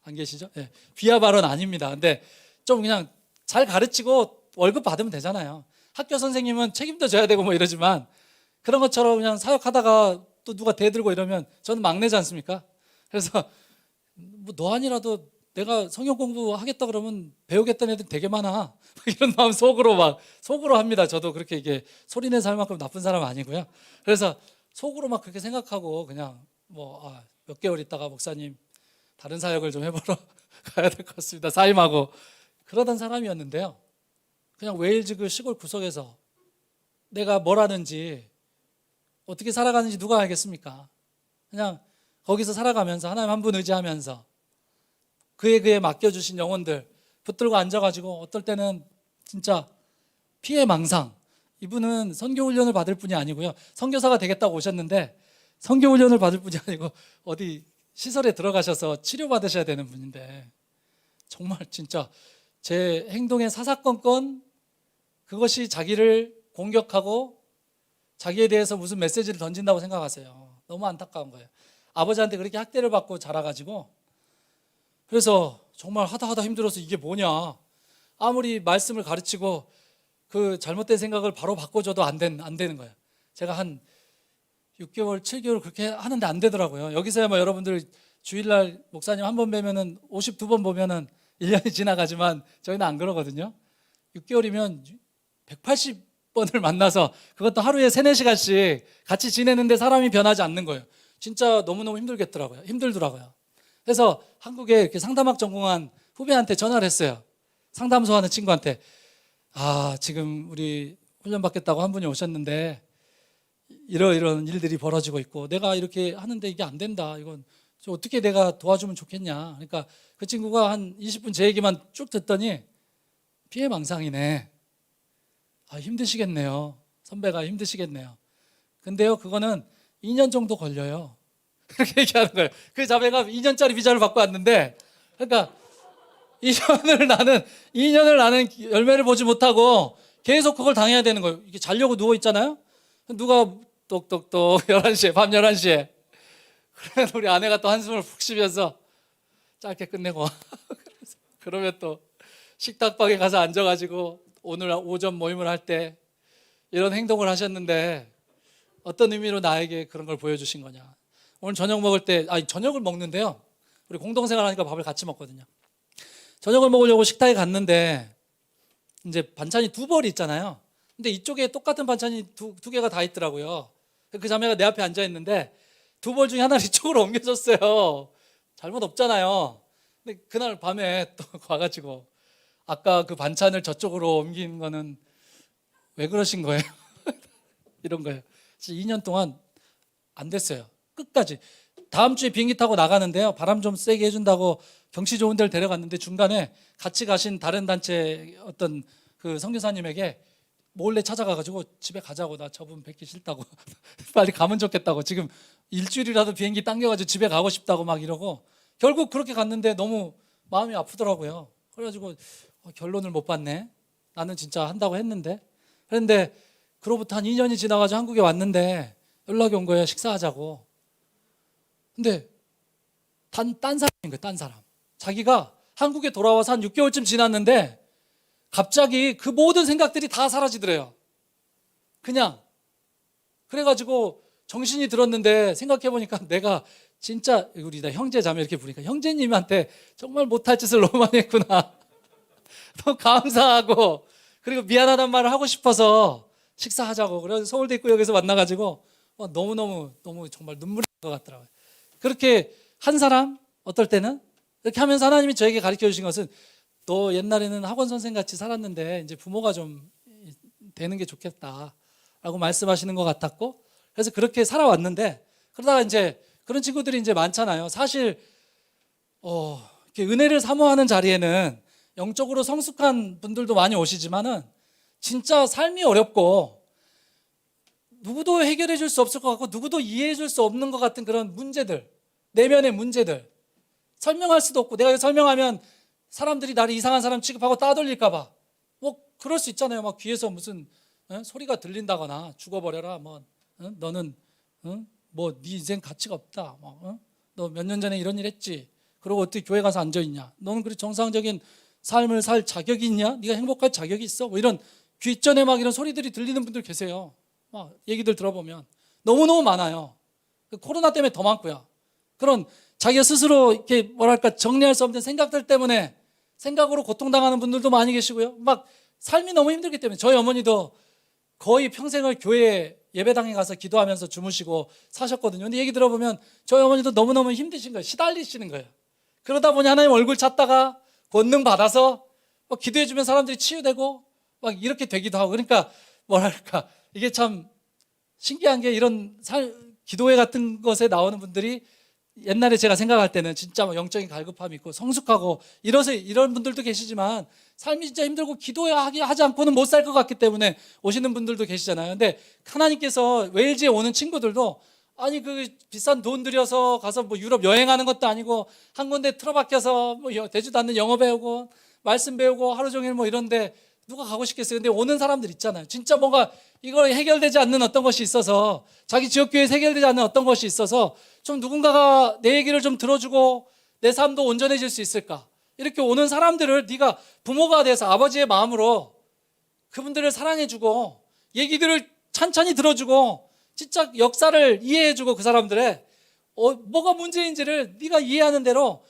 안 계시죠? 네. 비하 발언 아닙니다. 근데 좀 그냥 잘 가르치고 월급 받으면 되잖아요. 학교 선생님은 책임도 져야 되고 뭐 이러지만 그런 것처럼 그냥 사역하다가 또 누가 대들고 이러면 저는 막내지 않습니까? 그래서 뭐 너 아니라도 내가 성경 공부하겠다 그러면 배우겠다는 애들 되게 많아. 이런 마음 속으로 합니다. 저도 그렇게 이게 소리내서 할 만큼 나쁜 사람은 아니고요. 그래서 속으로 막 그렇게 생각하고 그냥 뭐 몇 개월 있다가 목사님 다른 사역을 좀 해보러 가야 될 것 같습니다. 사임하고 그러던 사람이었는데요. 그냥 웨일즈 그 시골 구석에서 내가 뭘 하는지 어떻게 살아가는지 누가 알겠습니까? 그냥 거기서 살아가면서 하나님 한 분 의지하면서 그에 맡겨주신 영혼들 붙들고 앉아가지고 어떨 때는 진짜 피해망상. 이분은 선교훈련을 받을 분이 아니고요. 선교사가 되겠다고 오셨는데 선교훈련을 받을 분이 아니고 어디 시설에 들어가셔서 치료받으셔야 되는 분인데 정말 진짜 제 행동의 사사건건 그것이 자기를 공격하고 자기에 대해서 무슨 메시지를 던진다고 생각하세요. 너무 안타까운 거예요. 아버지한테 그렇게 학대를 받고 자라가지고 그래서 정말 하다 힘들어서 이게 뭐냐. 아무리 말씀을 가르치고 그 잘못된 생각을 바로 바꿔줘도 안 되는 거예요. 제가 한 6개월, 7개월 그렇게 하는데 안 되더라고요. 여기서야 뭐 여러분들 주일날 목사님 한 번 뵈면은 52번 보면은 1년이 지나가지만 저희는 안 그러거든요. 6개월이면 180번을 만나서 그것도 하루에 3, 4시간씩 같이 지내는데 사람이 변하지 않는 거예요. 진짜 너무너무 힘들더라고요. 그래서 한국에 이렇게 상담학 전공한 후배한테 전화를 했어요. 상담소 하는 친구한테 지금 우리 훈련 받겠다고 한 분이 오셨는데 이런 일들이 벌어지고 있고 내가 이렇게 하는데 이게 안 된다. 이건 어떻게 내가 도와주면 좋겠냐. 그러니까 그 친구가 한 20분 제 얘기만 쭉 듣더니 피해망상이네. 힘드시겠네요. 선배가 힘드시겠네요. 근데요, 그거는 2년 정도 걸려요. 그렇게 얘기하는 거예요. 그 자매가 2년짜리 비자를 받고 왔는데, 그러니까 2년을 나는 열매를 보지 못하고 계속 그걸 당해야 되는 거예요. 이게 자려고 누워 있잖아요. 누가 똑똑똑 11시에, 밤 11시에. 그러면 우리 아내가 또 한숨을 푹 쉬면서 짧게 끝내고 와. 그러면 또 식탁방에 가서 앉아가지고 오늘 오전 모임을 할 때 이런 행동을 하셨는데 어떤 의미로 나에게 그런 걸 보여주신 거냐. 오늘 저녁 먹을 때, 저녁을 먹는데요. 우리 공동생활 하니까 밥을 같이 먹거든요. 저녁을 먹으려고 식탁에 갔는데 이제 반찬이 2벌이 있잖아요. 근데 이쪽에 똑같은 반찬이 두 개가 다 있더라고요. 그 자매가 내 앞에 앉아 있는데 2벌 중에 하나를 이쪽으로 옮겨줬어요. 잘못 없잖아요. 근데 그날 밤에 또 와가지고 아까 그 반찬을 저쪽으로 옮긴 거는 왜 그러신 거예요? 이런 거예요. 그래서 2년 동안 안 됐어요. 끝까지 다음 주에 비행기 타고 나가는데요. 바람 좀 세게 해준다고 경치 좋은 데를 데려갔는데 중간에 같이 가신 다른 단체 어떤 그 선교사님에게 몰래 찾아가가지고 집에 가자고, 나 저분 뵙기 싫다고 빨리 가면 좋겠다고, 지금 일주일이라도 비행기 당겨가지고 집에 가고 싶다고 막 이러고, 결국 그렇게 갔는데 너무 마음이 아프더라고요. 그래가지고 결론을 못 봤네. 나는 진짜 한다고 했는데. 그런데 그로부터 한 2년이 지나가지고 한국에 왔는데 연락이 온 거예요. 식사하자고. 근데 딴 사람인 거예요. 딴 사람. 자기가 한국에 돌아와서 한 6개월쯤 지났는데 갑자기 그 모든 생각들이 다 사라지더래요. 그냥. 그래가지고 정신이 들었는데 생각해보니까 내가 진짜, 우리 다 형제 자매 이렇게 부르니까 형제님한테 정말 못할 짓을 너무 많이 했구나. 너무 감사하고, 그리고 미안하단 말을 하고 싶어서 식사하자고. 그래서 서울대 입구역에서 만나가지고 너무 정말 눈물이 날 것 같더라고요. 그렇게 한 사람, 어떨 때는 이렇게 하면서 하나님이 저에게 가르쳐 주신 것은, 너 옛날에는 학원 선생 같이 살았는데 이제 부모가 좀 되는 게 좋겠다라고 말씀하시는 것 같았고, 그래서 그렇게 살아왔는데, 그러다가 이제 그런 친구들이 이제 많잖아요. 사실 이렇게 은혜를 사모하는 자리에는 영적으로 성숙한 분들도 많이 오시지만은 진짜 삶이 어렵고 누구도 해결해 줄 수 없을 것 같고 누구도 이해해 줄 수 없는 것 같은 그런 문제들, 내면의 문제들, 설명할 수도 없고, 내가 설명하면 사람들이 나를 이상한 사람 취급하고 따돌릴까 봐, 뭐 그럴 수 있잖아요. 막 귀에서 무슨 소리가 들린다거나 죽어버려라, 뭐 너는 뭐 네 인생 가치가 없다, 뭐 너 몇 년 전에 이런 일 했지, 그러고 어떻게 교회 가서 앉아있냐, 너는 그리 정상적인 삶을 살 자격이 있냐, 네가 행복할 자격이 있어, 뭐 이런 귓전에 막 이런 소리들이 들리는 분들 계세요. 막 얘기들 들어보면 너무너무 많아요. 코로나 때문에 더 많고요. 그런 자기가 스스로 이렇게 뭐랄까 정리할 수 없는 생각들 때문에 생각으로 고통당하는 분들도 많이 계시고요. 막 삶이 너무 힘들기 때문에, 저희 어머니도 거의 평생을 교회 예배당에 가서 기도하면서 주무시고 사셨거든요. 근데 얘기 들어보면 저희 어머니도 너무너무 힘드신 거예요. 시달리시는 거예요. 그러다 보니 하나님 얼굴 찾다가 권능 받아서 기도해 주면 사람들이 치유되고 막 이렇게 되기도 하고. 그러니까 뭐랄까 이게 참 신기한 게, 이런 기도회 같은 것에 나오는 분들이 옛날에 제가 생각할 때는 진짜 영적인 갈급함이 있고 성숙하고 이런 분들도 계시지만, 삶이 진짜 힘들고 기도하지 않고는 못 살 것 같기 때문에 오시는 분들도 계시잖아요. 근데 하나님께서 웨일즈에 오는 친구들도, 아니 그 비싼 돈 들여서 가서 뭐 유럽 여행하는 것도 아니고 한 군데 틀어박혀서 뭐 되지도 않는 영어 배우고 말씀 배우고 하루 종일 뭐 이런데 누가 가고 싶겠어요. 근데 오는 사람들 있잖아요. 진짜 뭔가 이거 해결되지 않는 어떤 것이 있어서, 자기 지역교회에서 해결되지 않는 어떤 것이 있어서 좀 누군가가 내 얘기를 좀 들어주고 내 삶도 온전해질 수 있을까, 이렇게 오는 사람들을 네가 부모가 돼서 아버지의 마음으로 그분들을 사랑해주고 얘기들을 찬찬히 들어주고 진짜 역사를 이해해주고, 그 사람들의 뭐가 문제인지를 네가 이해하는 대로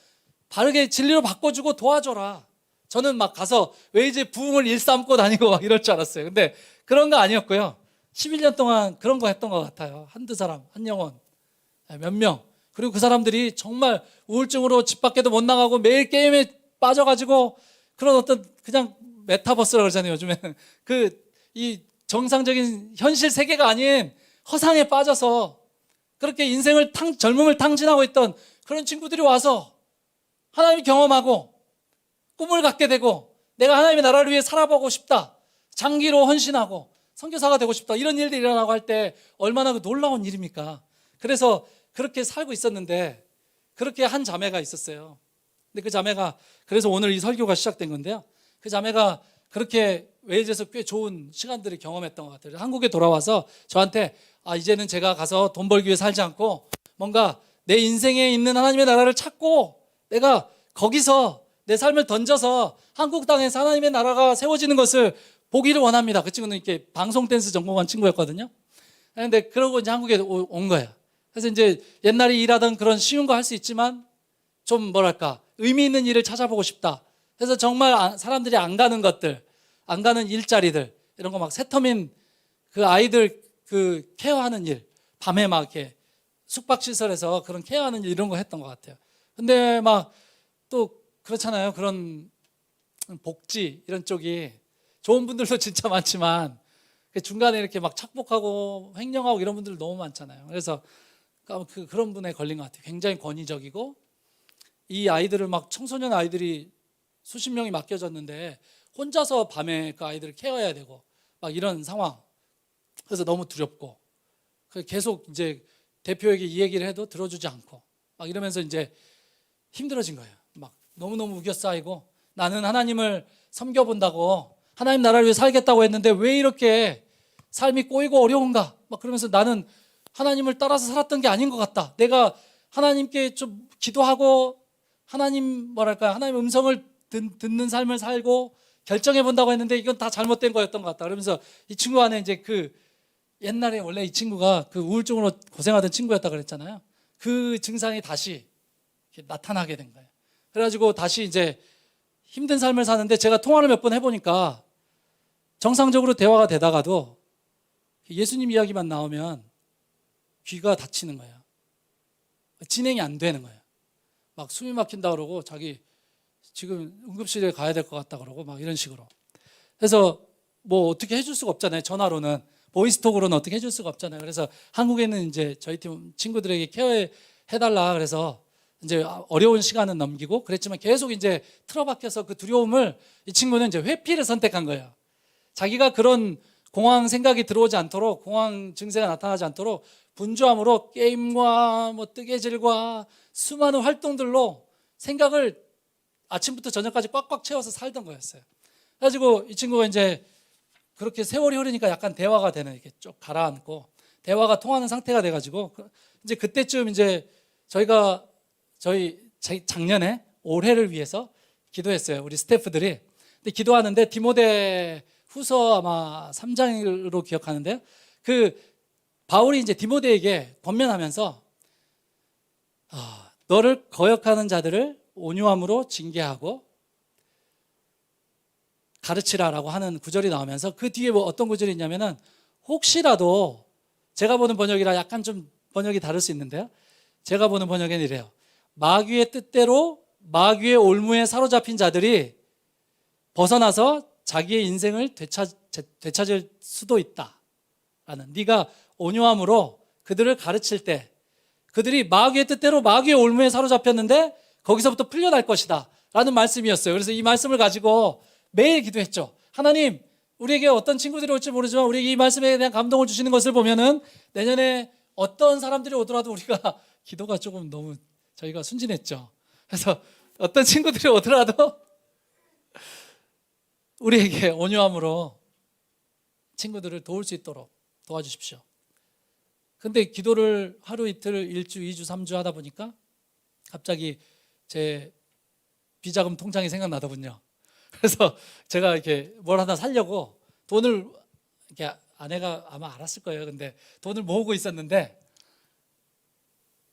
바르게 진리로 바꿔주고 도와줘라. 저는 막 가서 왜 이제 부흥을 일삼고 다니고 막 이럴 줄 알았어요. 근데 그런 거 아니었고요. 11년 동안 그런 거 했던 것 같아요. 한두 사람, 한 영혼, 몇 명. 그리고 그 사람들이 정말 우울증으로 집 밖에도 못 나가고 매일 게임에 빠져가지고, 그런 어떤 그냥 메타버스라고 그러잖아요, 요즘에는. 이 정상적인 현실 세계가 아닌 허상에 빠져서 그렇게 인생을 젊음을 탕진하고 있던 그런 친구들이 와서 하나님을 경험하고 꿈을 갖게 되고, 내가 하나님의 나라를 위해 살아보고 싶다, 장기로 헌신하고 선교사가 되고 싶다, 이런 일들이 일어나고 할 때 얼마나 그 놀라운 일입니까? 그래서 그렇게 살고 있었는데, 그렇게 한 자매가 있었어요. 근데 그 자매가, 그래서 오늘 이 설교가 시작된 건데요, 그 자매가 그렇게 웨일즈에서 꽤 좋은 시간들을 경험했던 것 같아요. 한국에 돌아와서 저한테, 이제는 제가 가서 돈 벌기 위해 살지 않고 뭔가 내 인생에 있는 하나님의 나라를 찾고 내가 거기서 내 삶을 던져서 한국 땅에서 하나님의 나라가 세워지는 것을 보기를 원합니다. 그 친구는 이렇게 방송 댄스 전공한 친구였거든요. 그런데 그러고 이제 한국에 온 거예요. 그래서 이제 옛날에 일하던 그런 쉬운 거 할 수 있지만 좀 뭐랄까 의미 있는 일을 찾아보고 싶다. 그래서 정말 사람들이 안 가는 것들, 안 가는 일자리들, 이런 거 막 세터민 그 아이들 그 케어하는 일, 밤에 막 이렇게 숙박시설에서 그런 케어하는 일, 이런 거 했던 것 같아요. 근데 막 또 그렇잖아요. 그런 복지 이런 쪽이 좋은 분들도 진짜 많지만 중간에 이렇게 막 착복하고 횡령하고 이런 분들 너무 많잖아요. 그래서 그런 분에 걸린 것 같아요. 굉장히 권위적이고 이 아이들을 막 청소년 아이들이 수십 명이 맡겨졌는데 혼자서 밤에 그 아이들을 케어해야 되고 막 이런 상황. 그래서 너무 두렵고 계속 이제 대표에게 이 얘기를 해도 들어주지 않고 막 이러면서 이제 힘들어진 거예요. 막 너무너무 우겨싸이고 나는 하나님을 섬겨본다고 하나님 나라를 위해 살겠다고 했는데 왜 이렇게 삶이 꼬이고 어려운가? 막 그러면서 나는 하나님을 따라서 살았던 게 아닌 것 같다. 내가 하나님께 좀 기도하고 하나님 하나님의 음성을 듣는 삶을 살고 결정해 본다고 했는데 이건 다 잘못된 거였던 것 같다. 그러면서 이 친구 안에 이제 옛날에 원래 이 친구가 우울증으로 고생하던 친구였다 그랬잖아요. 그 증상이 다시 이렇게 나타나게 된 거예요. 그래가지고 다시 이제 힘든 삶을 사는데 제가 통화를 몇 번 해보니까 정상적으로 대화가 되다가도 예수님 이야기만 나오면 귀가 닫히는 거예요. 진행이 안 되는 거예요. 막 숨이 막힌다 그러고 자기 지금 응급실에 가야 될 것 같다 그러고 막 이런 식으로. 그래서 뭐 어떻게 해줄 수가 없잖아요. 전화로는 보이스톡으로는 어떻게 해줄 수가 없잖아요. 그래서 한국에는 이제 저희 팀 친구들에게 케어해 달라 그래서 이제 어려운 시간은 넘기고 그랬지만 계속 이제 틀어박혀서 그 두려움을 이 친구는 이제 회피를 선택한 거예요. 자기가 그런 공황 생각이 들어오지 않도록 공황 증세가 나타나지 않도록 분주함으로 게임과 뭐 뜨개질과 수많은 활동들로 생각을 아침부터 저녁까지 꽉꽉 채워서 살던 거였어요. 그래가지고 이 친구가 이제 그렇게 세월이 흐르니까 약간 대화가 되는 이렇게 쭉 가라앉고 대화가 통하는 상태가 돼가지고 이제 그때쯤 이제 저희 작년에 올해를 위해서 기도했어요. 우리 스태프들이. 근데 기도하는데 디모데 후서 아마 3장으로 기억하는데요. 바울이 이제 디모데에게 권면하면서 너를 거역하는 자들을 온유함으로 징계하고 가르치라라고 하는 구절이 나오면서 그 뒤에 뭐 어떤 구절이 있냐면은 혹시라도 제가 보는 번역이라 약간 좀 번역이 다를 수 있는데요. 제가 보는 번역에는 이래요. 마귀의 뜻대로 마귀의 올무에 사로잡힌 자들이 벗어나서 자기의 인생을 되찾을 수도 있다라는 네가 온유함으로 그들을 가르칠 때 그들이 마귀의 뜻대로 마귀의 올무에 사로잡혔는데 거기서부터 풀려날 것이다 라는 말씀이었어요. 그래서 이 말씀을 가지고 매일 기도했죠. 하나님 우리에게 어떤 친구들이 올지 모르지만 우리에게 이 말씀에 대한 감동을 주시는 것을 보면은 내년에 어떤 사람들이 오더라도 우리가 기도가 조금 너무 저희가 순진했죠. 그래서 어떤 친구들이 오더라도 우리에게 온유함으로 친구들을 도울 수 있도록 도와주십시오. 근데 기도를 하루 이틀, 1주, 2주, 3주 하다 보니까 갑자기 제 비자금 통장이 생각나더군요. 그래서 제가 이렇게 뭘 하나 사려고 돈을 이렇게 아내가 아마 알았을 거예요. 근데 돈을 모으고 있었는데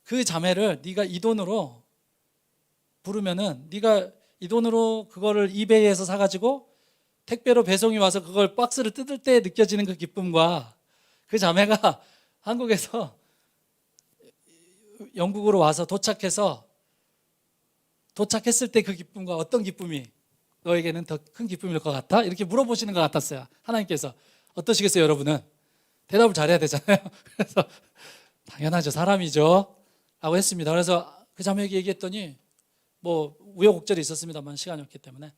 그 자매를 네가 이 돈으로 부르면은 네가 이 돈으로 그거를 이베이에서 사가지고 택배로 배송이 와서 그걸 박스를 뜯을 때 느껴지는 그 기쁨과 그 자매가 한국에서 영국으로 와서 도착했을 때 그 기쁨과 어떤 기쁨이 너에게는 더 큰 기쁨일 것 같아? 이렇게 물어보시는 것 같았어요. 하나님께서. 어떠시겠어요, 여러분은? 대답을 잘해야 되잖아요. 그래서 당연하죠, 사람이죠 라고 했습니다. 그래서 그 자매에게 얘기했더니 뭐 우여곡절이 있었습니다만 시간이 없기 때문에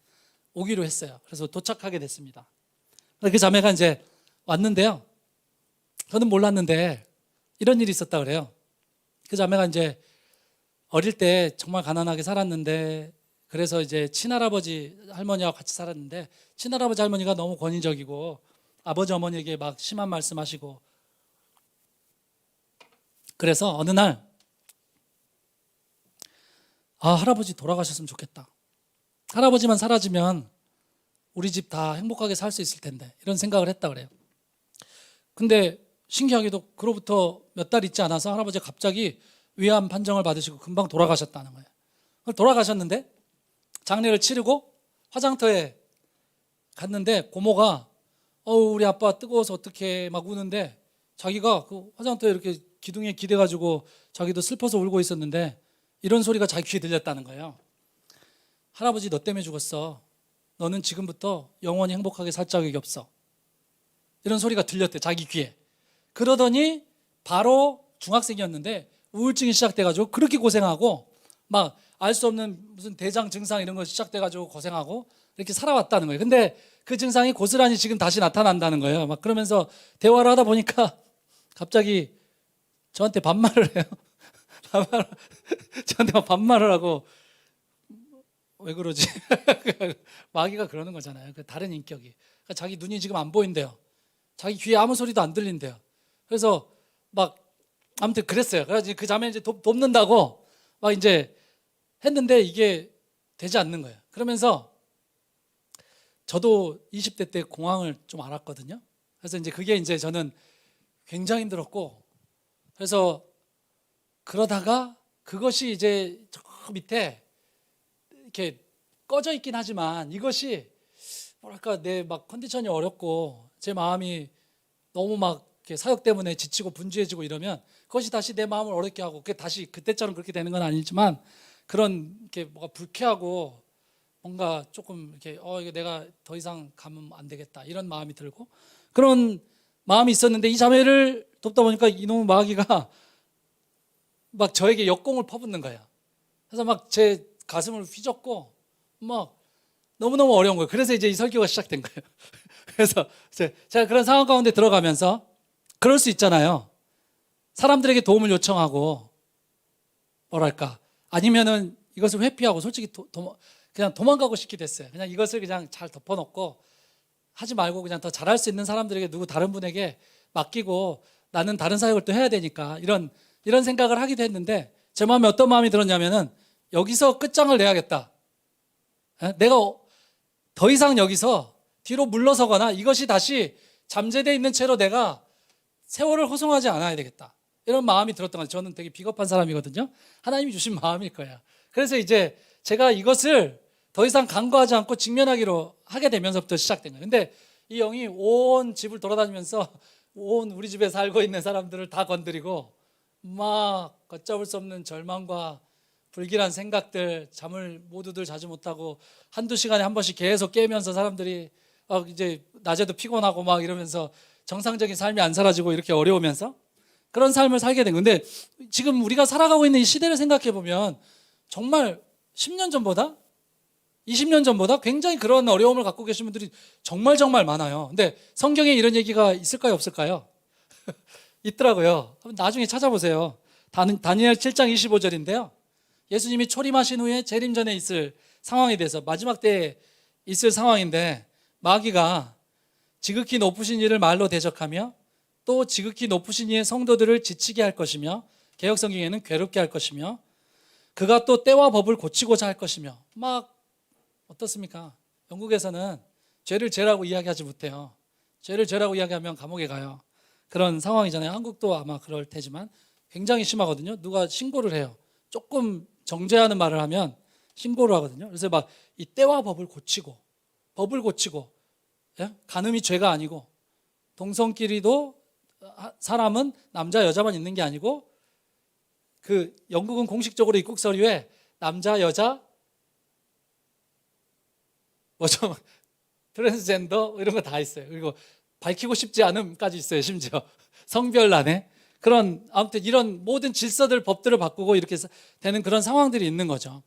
오기로 했어요. 그래서 도착하게 됐습니다. 그 자매가 이제 왔는데요. 저는 몰랐는데 이런 일이 있었다 그래요. 그 자매가 이제 어릴 때 정말 가난하게 살았는데 그래서 이제 친할아버지 할머니와 같이 살았는데 친할아버지 할머니가 너무 권위적이고 아버지 어머니에게 막 심한 말씀하시고 그래서 어느 날 할아버지 돌아가셨으면 좋겠다. 할아버지만 사라지면 우리 집 다 행복하게 살 수 있을 텐데 이런 생각을 했다 그래요. 근데 신기하게도 그로부터 몇 달 있지 않아서 할아버지가 갑자기 위암 판정을 받으시고 금방 돌아가셨다는 거예요. 돌아가셨는데 장례를 치르고 화장터에 갔는데 고모가 우리 아빠 뜨거워서 어떡해 막 우는데 자기가 그 화장터에 이렇게 기둥에 기대가지고 자기도 슬퍼서 울고 있었는데 이런 소리가 자기 귀에 들렸다는 거예요. 할아버지 너 때문에 죽었어. 너는 지금부터 영원히 행복하게 살 자격이 없어. 이런 소리가 들렸대 자기 귀에. 그러더니 바로 중학생이었는데 우울증이 시작돼가지고 그렇게 고생하고 막 알 수 없는 무슨 대장 증상 이런 거 시작돼가지고 고생하고 이렇게 살아왔다는 거예요. 근데 그 증상이 고스란히 지금 다시 나타난다는 거예요. 막 그러면서 대화를 하다 보니까 갑자기 저한테 반말을 해요. 저한테 막 반말을 하고 왜 그러지? 마귀가 그러는 거잖아요. 그 다른 인격이. 그러니까 자기 눈이 지금 안 보인대요. 자기 귀에 아무 소리도 안 들린대요. 그래서 막 아무튼 그랬어요. 그래서 그 자매 이제 돕는다고 막 이제 했는데 이게 되지 않는 거예요. 그러면서 저도 20대 때 공황을 좀 앓았거든요. 그래서 이제 그게 이제 저는 굉장히 힘들었고, 그래서 그러다가 그것이 이제 저 밑에 이렇게 꺼져 있긴 하지만 이것이 뭐랄까 내 막 컨디션이 어렵고 제 마음이 너무 막 이렇게 사역 때문에 지치고 분주해지고 이러면 그것이 다시 내 마음을 어렵게 하고 그게 다시 그때처럼 그렇게 되는 건 아니지만 그런 이렇게 뭐가 불쾌하고 뭔가 조금 이렇게 이게 내가 더 이상 가면 안 되겠다 이런 마음이 들고 그런 마음이 있었는데 이 자매를 돕다 보니까 이놈의 마귀가 막 저에게 역공을 퍼붓는 거예요. 그래서 막 제 가슴을 휘젓고 막 너무너무 어려운 거예요. 그래서 이제 이 설교가 시작된 거예요. 그래서 제가 그런 상황 가운데 들어가면서 그럴 수 있잖아요. 사람들에게 도움을 요청하고 뭐랄까 아니면은 이것을 회피하고 솔직히 그냥 도망가고 싶게 됐어요. 그냥 이것을 그냥 잘 덮어놓고 하지 말고 그냥 더 잘할 수 있는 사람들에게 누구 다른 분에게 맡기고 나는 다른 사역을 또 해야 되니까 이런 생각을 하기도 했는데 제 마음에 어떤 마음이 들었냐면은 여기서 끝장을 내야겠다. 내가 더 이상 여기서 뒤로 물러서거나 이것이 다시 잠재되어 있는 채로 내가 세월을 허송하지 않아야 되겠다. 이런 마음이 들었던 거죠. 저는 되게 비겁한 사람이거든요. 하나님이 주신 마음일 거야. 그래서 이제 제가 이것을 더 이상 간과하지 않고 직면하기로 하게 되면서부터 시작된 거예요. 근데 이 영이 온 집을 돌아다니면서 온 우리 집에 살고 있는 사람들을 다 건드리고 막 걷잡을 수 없는 절망과 불길한 생각들, 잠을 모두들 자지 못하고 한두 시간에 한 번씩 계속 깨면서 사람들이 이제 낮에도 피곤하고 막 이러면서 정상적인 삶이 안 사라지고 이렇게 어려우면서 그런 삶을 살게 된 건데 지금 우리가 살아가고 있는 이 시대를 생각해 보면 정말 10년 전보다 20년 전보다 굉장히 그런 어려움을 갖고 계신 분들이 정말 많아요. 근데 성경에 이런 얘기가 있을까요, 없을까요? 있더라고요. 나중에 찾아보세요. 다니엘 7장 25절인데요. 예수님이 초림하신 후에 재림 전에 있을 상황에 대해서 마지막 때에 있을 상황인데 마귀가 지극히 높으신 이를 말로 대적하며 또 지극히 높으신 이의 성도들을 지치게 할 것이며 개역성경에는 괴롭게 할 것이며 그가 또 때와 법을 고치고자 할 것이며 막 어떻습니까? 영국에서는 죄를 죄라고 이야기하지 못해요. 죄를 죄라고 이야기하면 감옥에 가요. 그런 상황이잖아요. 한국도 아마 그럴 테지만 굉장히 심하거든요. 누가 신고를 해요. 조금 정죄하는 말을 하면 신고를 하거든요. 그래서 막 이 때와 법을 고치고 예? 간음이 죄가 아니고 동성끼리도 사람은 남자 여자만 있는 게 아니고 그 영국은 공식적으로 입국 서류에 남자 여자 뭐죠 트랜스젠더 이런 거 다 있어요. 그리고 밝히고 싶지 않음까지 있어요. 심지어 성별란에 그런 아무튼 이런 모든 질서들 법들을 바꾸고 이렇게 되는 그런 상황들이 있는 거죠.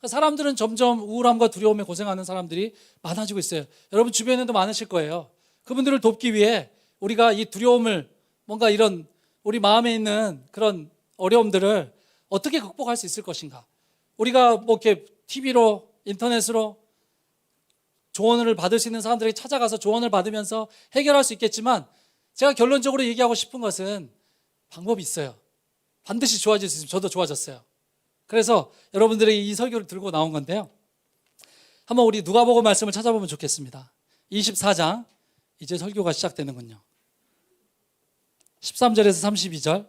사람들은 점점 우울함과 두려움에 고생하는 사람들이 많아지고 있어요. 여러분 주변에도 많으실 거예요. 그분들을 돕기 위해 우리가 이 두려움을 뭔가 이런 우리 마음에 있는 그런 어려움들을 어떻게 극복할 수 있을 것인가. 우리가 뭐 이렇게 TV로 인터넷으로 조언을 받을 수 있는 사람들에게 찾아가서 조언을 받으면서 해결할 수 있겠지만 제가 결론적으로 얘기하고 싶은 것은 방법이 있어요. 반드시 좋아질 수 있으면 저도 좋아졌어요. 그래서 여러분들에게 이 설교를 들고 나온 건데요. 한번 우리 누가복음 말씀을 찾아보면 좋겠습니다. 24장 이제 설교가 시작되는군요. 13절에서 32절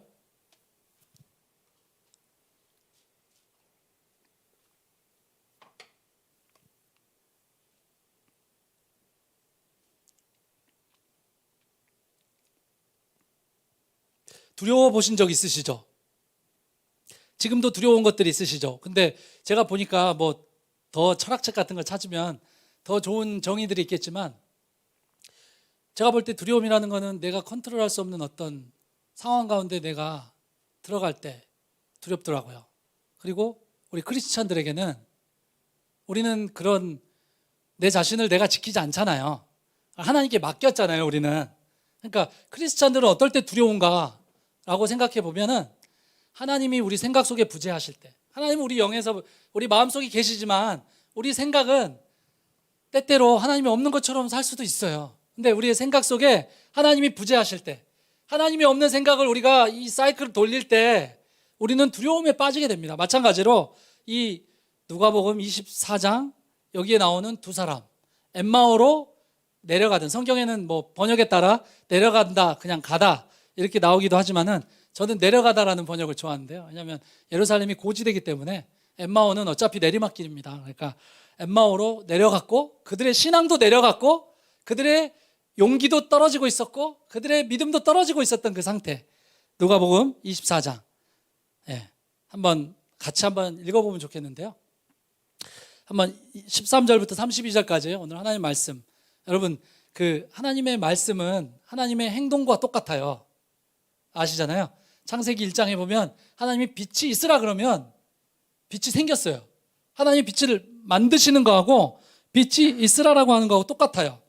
두려워 보신 적 있으시죠? 지금도 두려운 것들이 있으시죠? 근데 제가 보니까 뭐 더 철학책 같은 걸 찾으면 더 좋은 정의들이 있겠지만 제가 볼 때 두려움이라는 거는 내가 컨트롤할 수 없는 어떤 상황 가운데 내가 들어갈 때 두렵더라고요. 그리고 우리 크리스찬들에게는 우리는 그런 내 자신을 내가 지키지 않잖아요. 하나님께 맡겼잖아요, 우리는. 그러니까 크리스찬들은 어떨 때 두려운가라고 생각해 보면은 하나님이 우리 생각 속에 부재하실 때, 하나님은 우리 영에서 우리 마음속에 계시지만 우리 생각은 때때로 하나님이 없는 것처럼 살 수도 있어요. 근데 우리의 생각 속에 하나님이 부재하실 때, 하나님이 없는 생각을 우리가 이 사이클을 돌릴 때 우리는 두려움에 빠지게 됩니다. 마찬가지로 이 누가복음 24장 여기에 나오는 두 사람, 엠마오로 내려가든, 성경에는 뭐 번역에 따라 내려간다, 그냥 가다 이렇게 나오기도 하지만은 저는 내려가다라는 번역을 좋아하는데요. 왜냐하면 예루살렘이 고지되기 때문에 엠마오는 어차피 내리막길입니다. 그러니까 엠마오로 내려갔고 그들의 신앙도 내려갔고 그들의 용기도 떨어지고 있었고 그들의 믿음도 떨어지고 있었던 그 상태. 누가복음 24장. 예, 같이 한번 읽어보면 좋겠는데요. 한번 13절부터 32절까지 오늘 하나님의 말씀. 여러분, 그 하나님의 말씀은 하나님의 행동과 똑같아요. 아시잖아요. 창세기 1장에 보면 하나님이 빛이 있으라 그러면 빛이 생겼어요. 하나님이 빛을 만드시는 거하고 빛이 있으라라고 하는 거하고 똑같아요.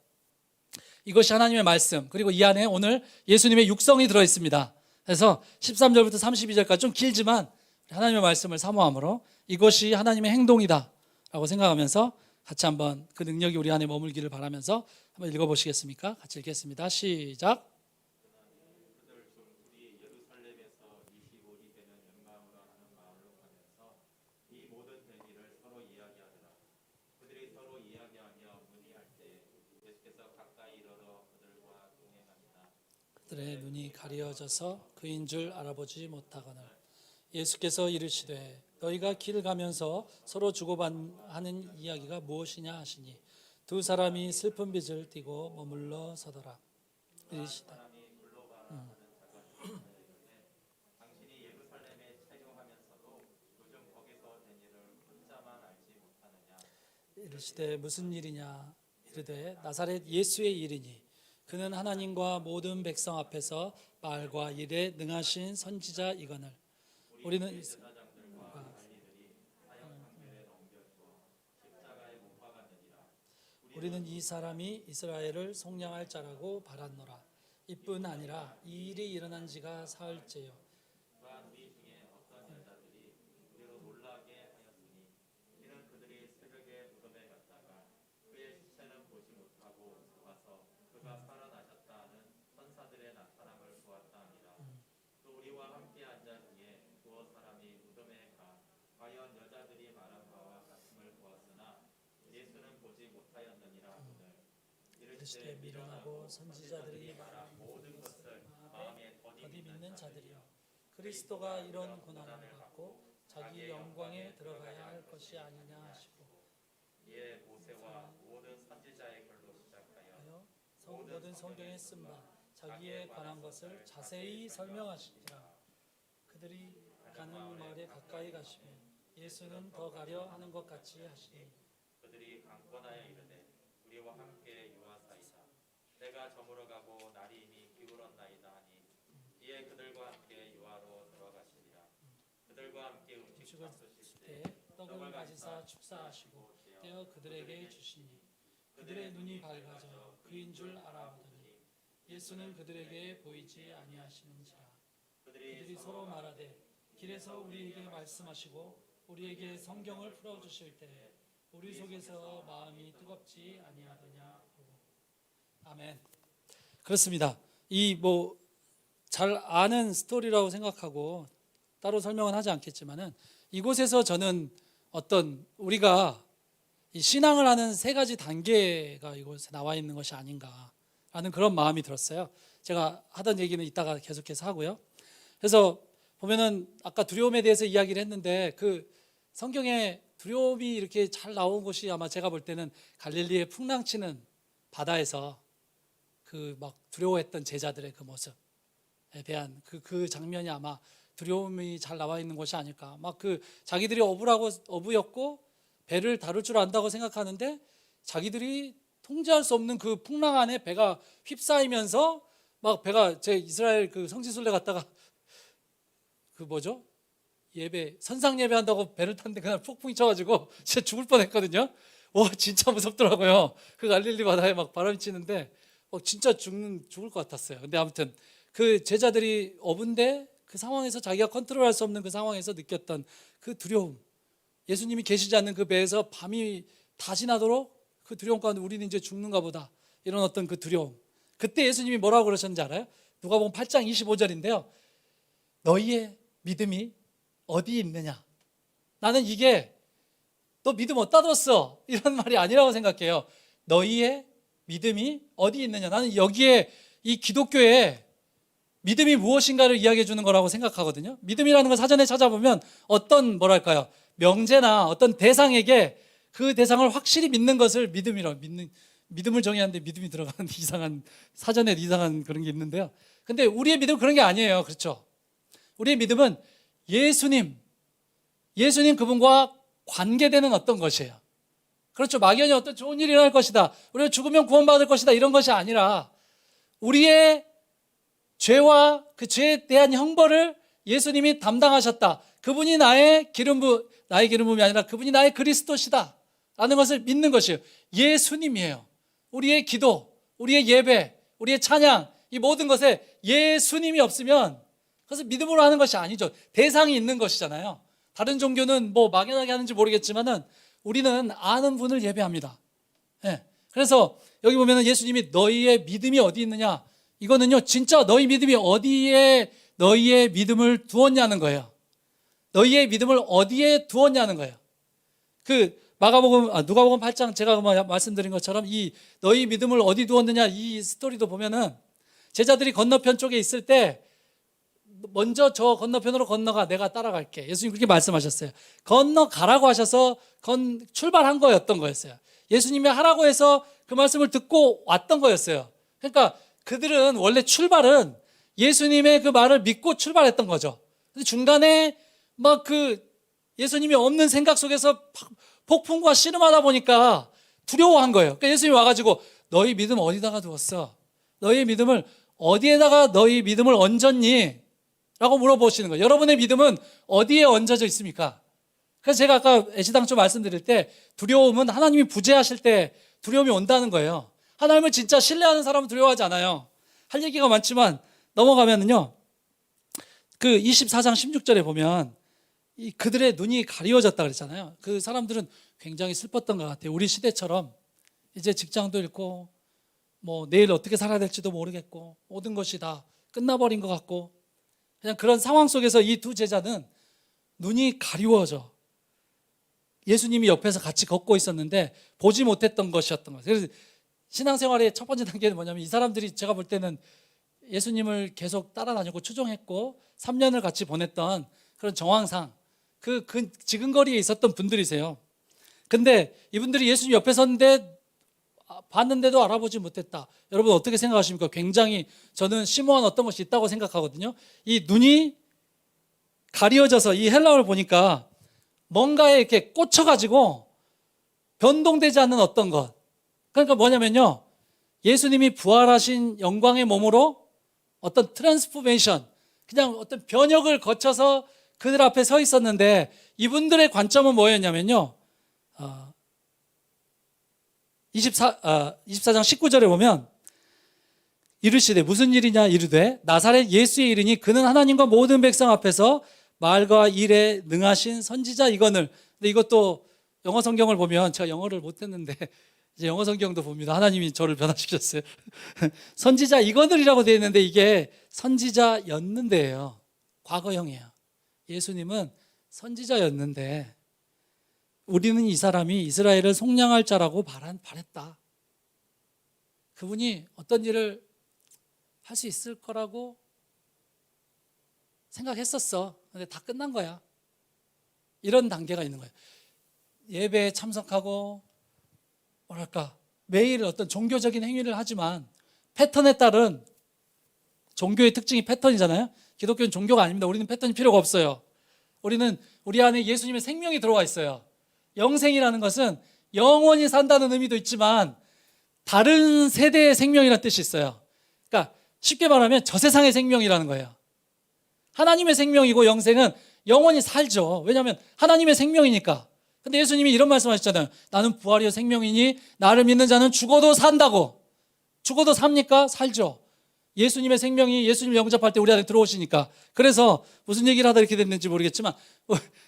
이것이 하나님의 말씀. 그리고 이 안에 오늘 예수님의 육성이 들어있습니다. 그래서 13절부터 32절까지 좀 길지만 하나님의 말씀을 사모함으로 이것이 하나님의 행동이다 라고 생각하면서 같이 한번 그 능력이 우리 안에 머물기를 바라면서 한번 읽어보시겠습니까? 같이 읽겠습니다. 시작. 그들의 눈이 가려져서 그인 줄 알아보지 못하거늘 예수께서 이르시되 너희가 길 가면서 서로 주고받는 이야기가 무엇이냐 하시니 두 사람이 슬픈 빛을 띠고 머물러 서더라. 이르시되 이르시되 무슨 일이냐 이르되 나사렛 예수의 일이니 그는 하나님과 모든 백성 앞에서 말과 일에 능하신 선지자이거늘 우리는 이 사람이 이스라엘을 속량할 자라고 바랐노라. 이뿐 아니라 이 일이 일어난 지가 사흘째요. 이르시되 미련하고 선지자들이 말한 모든 것을 마음에 더디 믿는 자들이여 그리스도가 이런 고난을 받고 자기 영광에 들어가야 할 것이 아니냐 하시고 이에 모세와 모든 선지자의 글로 시작하여 모든 성경에 쓴 바 자기에 관한 것을 자세히 설명하시니라. 그들이 가는 마을에 가까이 가시면 예수는 더 가려 하는 것 같이 하시니 그들이 강권하여 이르되 우리와 함께 유하사이다. 때가 저물어 가고 날이 이미 기울었나이다 하니 이에 그들과 함께 유하로 들어가시니라. 그들과 함께 음식 잡수실 때 떡을 가지사 축사하시고 떼어 그들에게 주시니 그들의 눈이 밝아져 그인 줄 알아보더니 예수는 그들에게 보이지 아니하시는지라. 그들이 서로 말하되 길에서 우리에게 말씀하시고 우리에게 성경을 풀어주실 때 우리 속에서 마음이 뜨겁지 아니하더냐. 아멘. 그렇습니다. 이 잘 아는 스토리라고 생각하고 따로 설명은 하지 않겠지만은 이곳에서 저는 어떤 우리가 이 신앙을 하는 세 가지 단계가 이곳에 나와 있는 것이 아닌가라는 그런 마음이 들었어요. 제가 하던 얘기는 이따가 계속해서 하고요. 그래서 보면은 아까 두려움에 대해서 이야기를 했는데 그 성경에 두려움이 이렇게 잘 나온 곳이 아마 제가 볼 때는 갈릴리의 풍랑치는 바다에서 그 막 두려워했던 제자들의 그 모습에 대한 그 장면이 아마 두려움이 잘 나와 있는 것이 아닐까. 막 그 자기들이 어부였고 배를 다룰 줄 안다고 생각하는데 자기들이 통제할 수 없는 그 풍랑 안에 배가 휩싸이면서 막 배가 제 이스라엘 그 성지순례 갔다가 그 예배 선상 예배한다고 배를 탔는데 그날 폭풍이 쳐가지고 진짜 죽을 뻔했거든요. 와 진짜 무섭더라고요. 그 갈릴리 바다에 막 바람이 치는데 진짜 죽을 것 같았어요. 근데 아무튼 그 제자들이 어분데 그 상황에서 자기가 컨트롤할 수 없는 그 상황에서 느꼈던 그 두려움, 예수님이 계시지 않는 그 배에서 밤이 다 지나도록 그 두려움 가운데 우리는 이제 죽는가 보다, 이런 어떤 그 두려움. 그때 예수님이 뭐라고 그러셨는지 알아요? 누가복음 8장 25절인데요. 너희의 믿음이 어디 있느냐? 나는 이게 너 믿음 어디다 뒀어? 이런 말이 아니라고 생각해요. 너희의 믿음이 어디 있느냐? 나는 여기에 이 기독교에 믿음이 무엇인가를 이야기해 주는 거라고 생각하거든요. 믿음이라는 걸 사전에 찾아보면 어떤 뭐랄까요? 명제나 어떤 대상에게 그 대상을 확실히 믿는 것을 믿음이라고, 믿음을 정의하는데 믿음이 들어가는 이상한, 사전에 이상한 그런 게 있는데요. 근데 우리의 믿음은 그런 게 아니에요. 그렇죠? 우리의 믿음은 예수님 그분과 관계되는 어떤 것이에요. 그렇죠. 막연히 어떤 좋은 일이 일어날 것이다, 우리가 죽으면 구원받을 것이다, 이런 것이 아니라 우리의 죄와 그 죄에 대한 형벌을 예수님이 담당하셨다, 그분이 나의 기름부음이 아니라 그분이 나의 그리스도시다 라는 것을 믿는 것이에요. 예수님이에요. 우리의 기도, 우리의 예배, 우리의 찬양, 이 모든 것에 예수님이 없으면 그것을 믿음으로 하는 것이 아니죠. 대상이 있는 것이잖아요. 다른 종교는 뭐 막연하게 하는지 모르겠지만은 우리는 아는 분을 예배합니다. 네. 그래서 여기 보면은 예수님이 너희의 믿음이 어디 있느냐, 이거는요 진짜 너희 믿음이 어디에 너희의 믿음을 두었냐는 거예요. 너희의 믿음을 어디에 두었냐는 거예요. 그 누가복음 8장 제가 말씀드린 것처럼 이 너희 믿음을 어디 두었느냐, 이 스토리도 보면은 제자들이 건너편 쪽에 있을 때 먼저 저 건너편으로 건너가, 내가 따라갈게, 예수님 그렇게 말씀하셨어요. 건너가라고 하셔서 출발한 거였던 거였어요. 예수님이 하라고 해서 그 말씀을 듣고 왔던 거였어요. 그러니까 그들은 원래 출발은 예수님의 그 말을 믿고 출발했던 거죠. 근데 중간에 막 그 예수님이 없는 생각 속에서 폭풍과 씨름하다 보니까 두려워한 거예요. 그러니까 예수님이 와가지고 너희 믿음 어디다가 두었어? 너희 믿음을 어디에다가 너희 믿음을 얹었니? 라고 물어보시는 거예요. 여러분의 믿음은 어디에 얹어져 있습니까? 그래서 제가 아까 애시당초 말씀드릴 때 두려움은 하나님이 부재하실 때 두려움이 온다는 거예요. 하나님을 진짜 신뢰하는 사람은 두려워하지 않아요. 할 얘기가 많지만 넘어가면은요, 그 24장 16절에 보면 그들의 눈이 가리워졌다 그랬잖아요. 그 사람들은 굉장히 슬펐던 것 같아요. 우리 시대처럼 이제 직장도 잃고 뭐 내일 어떻게 살아야 될지도 모르겠고 모든 것이 다 끝나버린 것 같고, 그냥 그런 상황 속에서 이 두 제자는 눈이 가리워져 예수님이 옆에서 같이 걷고 있었는데 보지 못했던 것이었던 거예요. 그래서 신앙생활의 첫 번째 단계는 뭐냐면, 이 사람들이 제가 볼 때는 예수님을 계속 따라다녔고 추종했고 3년을 같이 보냈던 그런 정황상 그 지근거리에 있었던 분들이세요. 근데 이분들이 예수님 옆에 섰는데 봤는데도 알아보지 못했다. 여러분 어떻게 생각하십니까? 굉장히 저는 심오한 어떤 것이 있다고 생각하거든요. 이 눈이 가리워져서 이 헬라어를 보니까 뭔가에 이렇게 꽂혀가지고 변동되지 않는 어떤 것. 그러니까 뭐냐면요, 예수님이 부활하신 영광의 몸으로 어떤 트랜스포메이션, 그냥 어떤 변혁을 거쳐서 그들 앞에 서 있었는데, 이분들의 관점은 뭐였냐면요, 24장 19절에 보면 이르시되 무슨 일이냐 이르되 나사렛 예수의 일이니 그는 하나님과 모든 백성 앞에서 말과 일에 능하신 선지자 이거늘. 근데 이것도 영어 성경을 보면, 제가 영어를 못했는데 이제 영어 성경도 봅니다. 하나님이 저를 변화시켰어요. 선지자 이거늘이라고 되어 있는데 이게 선지자였는데예요. 과거형이에요. 예수님은 선지자였는데 우리는 이 사람이 이스라엘을 속량할 자라고 바랬다. 그분이 어떤 일을 할 수 있을 거라고 생각했었어. 근데 다 끝난 거야. 이런 단계가 있는 거예요. 예배에 참석하고 뭐랄까 매일 어떤 종교적인 행위를 하지만 패턴에 따른, 종교의 특징이 패턴이잖아요. 기독교는 종교가 아닙니다. 우리는 패턴이 필요가 없어요. 우리 안에 예수님의 생명이 들어와 있어요. 영생이라는 것은 영원히 산다는 의미도 있지만 다른 세대의 생명이라는 뜻이 있어요. 그러니까 쉽게 말하면 저 세상의 생명이라는 거예요. 하나님의 생명이고 영생은 영원히 살죠. 왜냐하면 하나님의 생명이니까. 근데 예수님이 이런 말씀하셨잖아요. 나는 부활이요 생명이니 나를 믿는 자는 죽어도 산다고. 죽어도 삽니까? 살죠. 예수님의 생명이 예수님 영접할 때 우리 안에 들어오시니까. 그래서 무슨 얘기를 하다 이렇게 됐는지 모르겠지만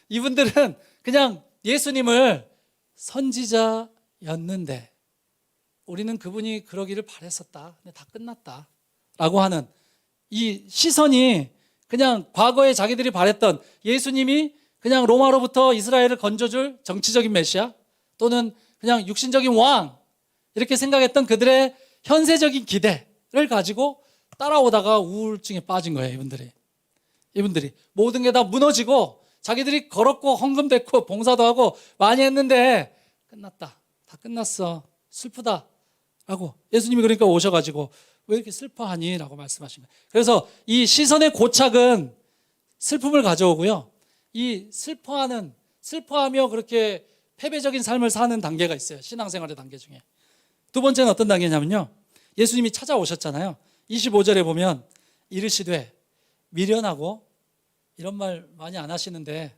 이분들은 그냥 예수님을 선지자였는데 우리는 그분이 그러기를 바랬었다. 근데 다 끝났다. 라고 하는 이 시선이 그냥 과거에 자기들이 바랬던 예수님이 그냥 로마로부터 이스라엘을 건져줄 정치적인 메시아 또는 그냥 육신적인 왕 이렇게 생각했던 그들의 현세적인 기대를 가지고 따라오다가 우울증에 빠진 거예요. 이분들이 모든 게 다 무너지고 자기들이 걸었고 헌금됐고 봉사도 하고 많이 했는데 끝났다. 다 끝났어. 슬프다. 라고 예수님이 그러니까 오셔가지고 왜 이렇게 슬퍼하니? 라고 말씀하신 거예요. 그래서 이 시선의 고착은 슬픔을 가져오고요. 이 슬퍼하며 그렇게 패배적인 삶을 사는 단계가 있어요. 신앙생활의 단계 중에. 두 번째는 어떤 단계냐면요. 예수님이 찾아오셨잖아요. 25절에 보면 이르시되 미련하고 이런 말 많이 안 하시는데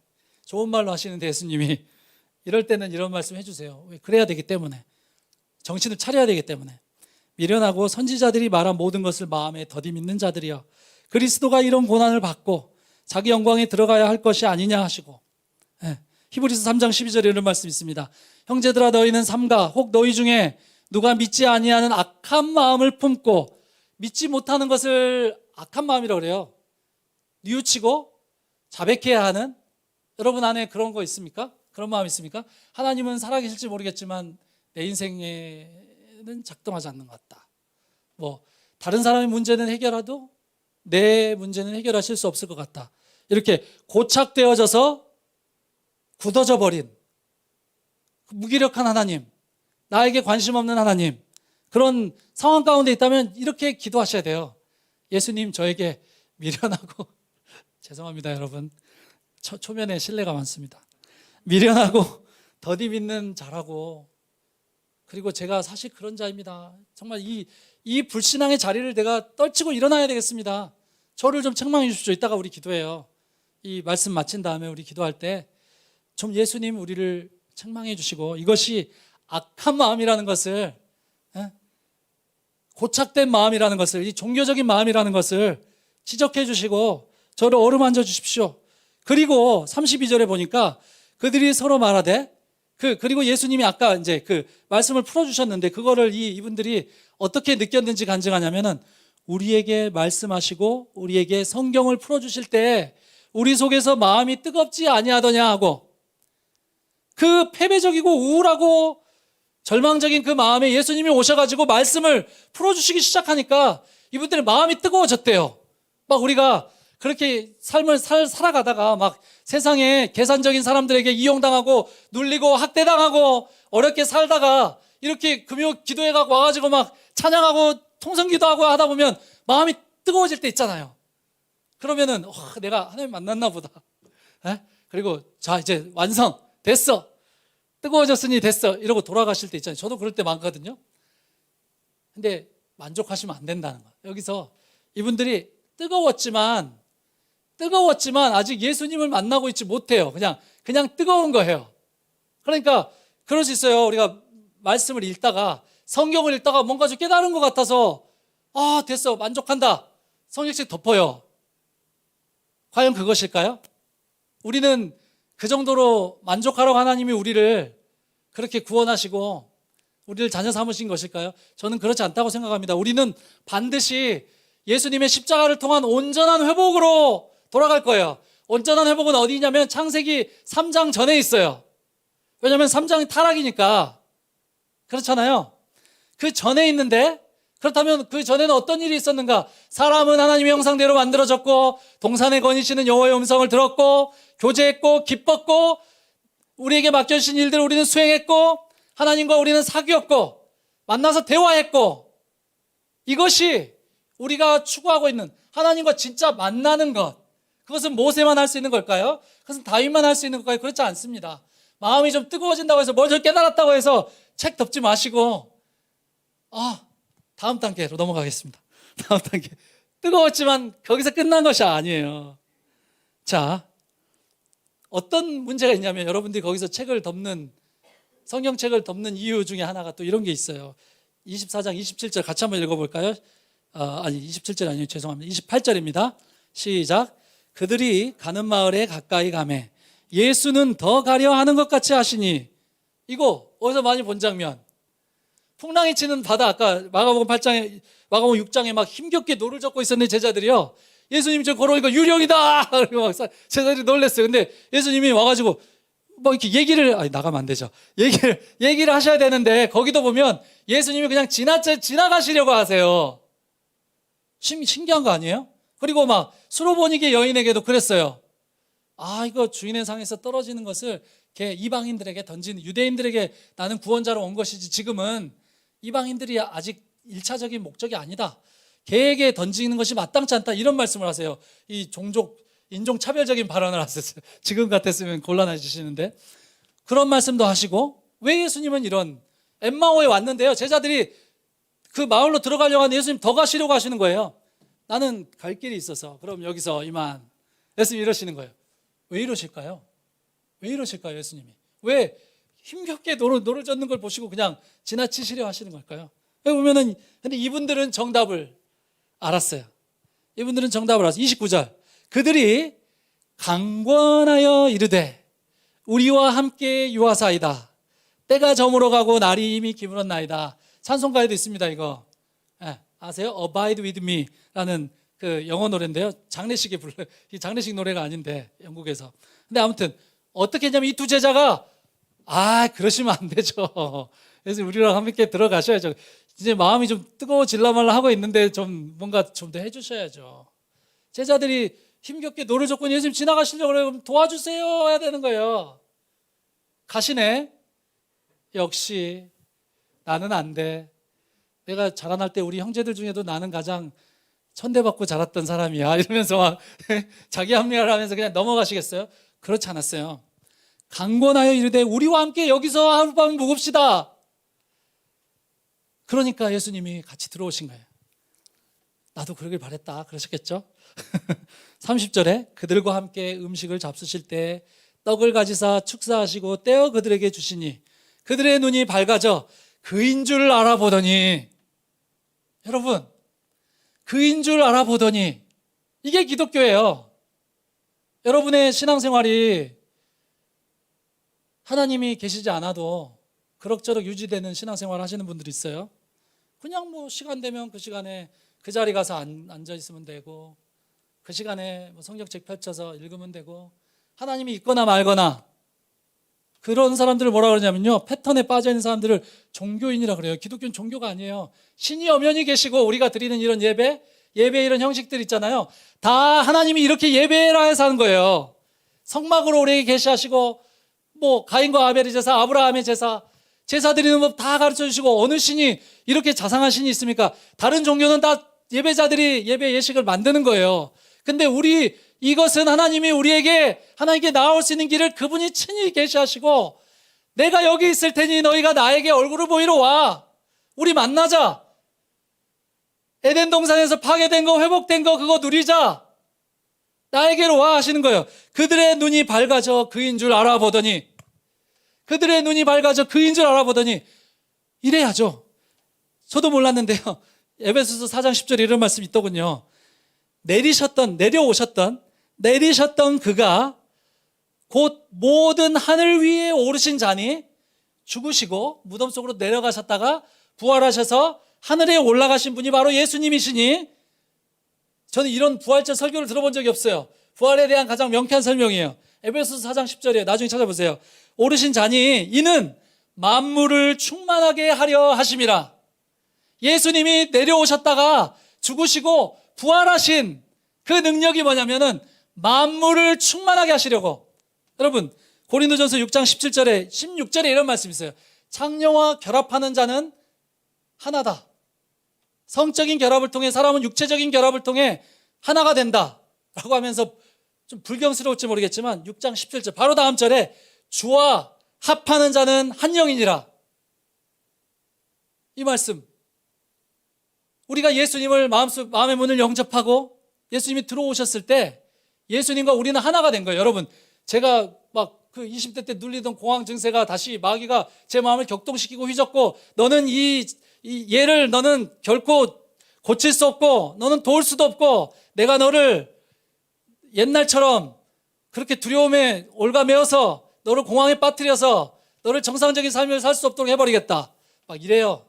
좋은 말로 하시는데 예수님이 이럴 때는 이런 말씀 해주세요. 왜? 그래야 되기 때문에. 정신을 차려야 되기 때문에. 미련하고 선지자들이 말한 모든 것을 마음에 더디 믿는 자들이여 그리스도가 이런 고난을 받고 자기 영광에 들어가야 할 것이 아니냐 하시고 히브리서 3장 12절에 이런 말씀이 있습니다. 형제들아 너희는 삼가 혹 너희 중에 누가 믿지 아니하는 악한 마음을 품고 믿지 못하는 것을 악한 마음이라고 그래요. 뉘우치고 자백해야 하는 여러분 안에 그런 거 있습니까? 그런 마음 있습니까? 하나님은 살아계실지 모르겠지만 내 인생에는 작동하지 않는 것 같다. 다른 사람의 문제는 해결해도 내 문제는 해결하실 수 없을 것 같다. 이렇게 고착되어져서 굳어져 버린 무기력한 하나님, 나에게 관심 없는 하나님, 그런 상황 가운데 있다면 이렇게 기도하셔야 돼요. 예수님 저에게 미련하고 죄송합니다 여러분 초면에 신뢰가 많습니다. 미련하고 더디 믿는 자라고 그리고 제가 사실 그런 자입니다. 정말 이 불신앙의 자리를 내가 떨치고 일어나야 되겠습니다. 저를 좀 책망해 주십시오. 이따가 우리 기도해요. 이 말씀 마친 다음에 우리 기도할 때 좀 예수님 우리를 책망해 주시고 이것이 악한 마음이라는 것을 고착된 마음이라는 것을 이 종교적인 마음이라는 것을 지적해 주시고 저를 어루만져 주십시오. 그리고 32절에 보니까 그들이 서로 말하되 그리고 예수님이 아까 이제 그 말씀을 풀어주셨는데 그거를 이분들이 어떻게 느꼈는지 간증하냐면은 우리에게 말씀하시고 우리에게 성경을 풀어주실 때 우리 속에서 마음이 뜨겁지 아니하더냐 하고 그 패배적이고 우울하고 절망적인 그 마음에 예수님이 오셔가지고 말씀을 풀어주시기 시작하니까 이분들의 마음이 뜨거워졌대요. 막 우리가 그렇게 삶을 살아가다가 막 세상에 계산적인 사람들에게 이용당하고 눌리고 학대당하고 어렵게 살다가 이렇게 금요 기도회 가고 와가지고 막 찬양하고 통성기도하고 하다 보면 마음이 뜨거워질 때 있잖아요. 그러면은 내가 하나님 만났나 보다. 그리고 자 이제 완성 됐어. 뜨거워졌으니 됐어. 이러고 돌아가실 때 있잖아요. 저도 그럴 때 많거든요. 근데 만족하시면 안 된다는 거예요. 여기서 이분들이 뜨거웠지만 아직 예수님을 만나고 있지 못해요. 그냥 뜨거운 거예요. 그러니까 그럴 수 있어요. 우리가 말씀을 읽다가 성경을 읽다가 뭔가 좀 깨달은 것 같아서 됐어 만족한다. 성경책 덮어요. 과연 그것일까요? 우리는 그 정도로 만족하라고 하나님이 우리를 그렇게 구원하시고 우리를 자녀 삼으신 것일까요? 저는 그렇지 않다고 생각합니다. 우리는 반드시 예수님의 십자가를 통한 온전한 회복으로 돌아갈 거예요. 온전한 회복은 어디냐면 창세기 3장 전에 있어요. 왜냐하면 3장이 타락이니까. 그렇잖아요. 그 전에 있는데 그렇다면 그 전에는 어떤 일이 있었는가? 사람은 하나님의 형상대로 만들어졌고 동산에 거니시는 여호와의 음성을 들었고 교제했고 기뻤고 우리에게 맡겨주신 일들을 우리는 수행했고 하나님과 우리는 사귀었고 만나서 대화했고 이것이 우리가 추구하고 있는 하나님과 진짜 만나는 것 그것은 모세만 할 수 있는 걸까요? 그것은 다윗만 할 수 있는 걸까요? 그렇지 않습니다. 마음이 좀 뜨거워진다고 해서 뭘 좀 깨달았다고 해서 책 덮지 마시고 다음 단계로 넘어가겠습니다. 다음 단계. 뜨거웠지만 거기서 끝난 것이 아니에요. 자, 어떤 문제가 있냐면 여러분들이 거기서 성경책을 덮는 이유 중에 하나가 또 이런 게 있어요. 24장 27절 같이 한번 읽어볼까요? 아니 27절 아니에요. 죄송합니다. 28절입니다. 시작. 그들이 가는 마을에 가까이 가매 예수는 더 가려 하는 것 같이 하시니. 이거 어디서 많이 본 장면. 풍랑이 치는 바다, 아까 마가복음 6장에 막 힘겹게 노를 젓고 있었는데 제자들이요, 예수님이 저 걸어오니까 유령이다! 그리고 막 제자들이 놀랐어요. 근데 예수님이 와가지고 뭐 이렇게 나가면 안 되죠. 얘기를 하셔야 되는데, 거기도 보면 예수님이 그냥 지나가시려고 하세요. 신기한 거 아니에요? 그리고 막 수로보니게 여인에게도 그랬어요. 이거 주인의 상에서 떨어지는 것을 이방인들에게 던지는, 유대인들에게 나는 구원자로 온 것이지 지금은 이방인들이 아직 1차적인 목적이 아니다. 걔에게 던지는 것이 마땅치 않다. 이런 말씀을 하세요. 이 인종차별적인 발언을 하셨어요. 지금 같았으면 곤란해지시는데. 그런 말씀도 하시고, 왜 예수님은 이런 엠마오에 왔는데요, 제자들이 그 마을로 들어가려고 하는데 예수님 더 가시려고 하시는 거예요. 나는 갈 길이 있어서 그럼 여기서 이만. 예수님 이러시는 거예요. 왜 이러실까요? 왜 이러실까요, 예수님이? 왜 힘겹게 노를 젓는 걸 보시고 그냥 지나치시려 하시는 걸까요? 여기 보면은, 근데 이분들은 정답을 알았어요. 29절. 그들이 강권하여 이르되 우리와 함께 유하사이다. 때가 저물어 가고 날이 이미 기울었나이다. 찬송가에도 있습니다, 이거. 아세요? Abide with me 라는 그 영어 노래인데요. 장례식에 불러요. 이 장례식 노래가 아닌데, 영국에서. 근데 아무튼 어떻게 했냐면 이 두 제자가 그러시면 안 되죠. 그래서 우리랑 함께 들어가셔야죠. 이제 마음이 좀 뜨거워질라말라 하고 있는데 좀 뭔가 좀 더 해주셔야죠. 제자들이 힘겹게 노를 젓고 예수님 지나가시려고 그래요. 도와주세요 해야 되는 거예요. 가시네. 역시 나는 안 돼. 내가 자라날 때 우리 형제들 중에도 나는 가장 천대받고 자랐던 사람이야 이러면서 막 자기 합리화를 하면서 그냥 넘어가시겠어요? 그렇지 않았어요. 강권하여 이르되 우리와 함께 여기서 하룻밤 묵읍시다. 그러니까 예수님이 같이 들어오신 거예요. 나도 그러길 바랬다 그러셨겠죠? 30절에 그들과 함께 음식을 잡수실 때 떡을 가지사 축사하시고 떼어 그들에게 주시니 그들의 눈이 밝아져 그인 줄 알아보더니, 여러분, 그인 줄 알아보더니, 이게 기독교예요. 여러분의 신앙생활이 하나님이 계시지 않아도 그럭저럭 유지되는 신앙생활 하시는 분들이 있어요. 그냥 뭐 시간 되면 그 시간에 그 자리 가서 앉아 있으면 되고, 그 시간에 뭐 성경책 펼쳐서 읽으면 되고, 하나님이 있거나 말거나. 그런 사람들을 뭐라 그러냐면요, 패턴에 빠져 있는 사람들을 종교인이라 그래요. 기독교는 종교가 아니에요. 신이 엄연히 계시고 우리가 드리는 이런 예배 이런 형식들 있잖아요. 다 하나님이 이렇게 예배라 해서 하는 거예요. 성막으로 우리에게 계시하시고, 뭐 가인과 아벨의 제사, 아브라함의 제사 드리는 법 다 가르쳐 주시고, 어느 신이 이렇게 자상한 신이 있습니까? 다른 종교는 다 예배자들이 예배 예식을 만드는 거예요. 근데 이것은 하나님이 하나님께 나아올 수 있는 길을 그분이 친히 계시하시고, 내가 여기 있을 테니 너희가 나에게 얼굴을 보이러 와. 우리 만나자. 에덴 동산에서 파괴된 거, 회복된 거, 그거 누리자. 나에게로 와 하시는 거예요. 그들의 눈이 밝아져 그인 줄 알아보더니, 이래야죠. 저도 몰랐는데요, 에베소서 4장 10절에 이런 말씀이 있더군요. 내리셨던 그가 곧 모든 하늘 위에 오르신 자니, 죽으시고 무덤 속으로 내려가셨다가 부활하셔서 하늘에 올라가신 분이 바로 예수님이시니, 저는 이런 부활절 설교를 들어본 적이 없어요. 부활에 대한 가장 명쾌한 설명이에요. 에베소서 4장 10절이에요. 나중에 찾아보세요. 오르신 자니 이는 만물을 충만하게 하려 하심이라. 예수님이 내려오셨다가 죽으시고 부활하신 그 능력이 뭐냐면은 만물을 충만하게 하시려고. 여러분, 고린도전서 6장 16절에 이런 말씀이 있어요. 창녀와 결합하는 자는 하나다. 성적인 결합을 통해 사람은 육체적인 결합을 통해 하나가 된다 라고 하면서, 좀 불경스러울지 모르겠지만 6장 17절 바로 다음 절에 주와 합하는 자는 한 영이니라. 이 말씀, 우리가 예수님을 마음의 문을 영접하고 예수님이 들어오셨을 때 예수님과 우리는 하나가 된 거예요. 여러분, 제가 막 그 20대 때 눌리던 공황 증세가 다시 마귀가 제 마음을 격동시키고 휘젓고 너는 이 얘를 너는 결코 고칠 수 없고 너는 도울 수도 없고 내가 너를 옛날처럼 그렇게 두려움에 올가매어서 너를 공황에 빠뜨려서 너를 정상적인 삶을 살 수 없도록 해버리겠다. 막 이래요.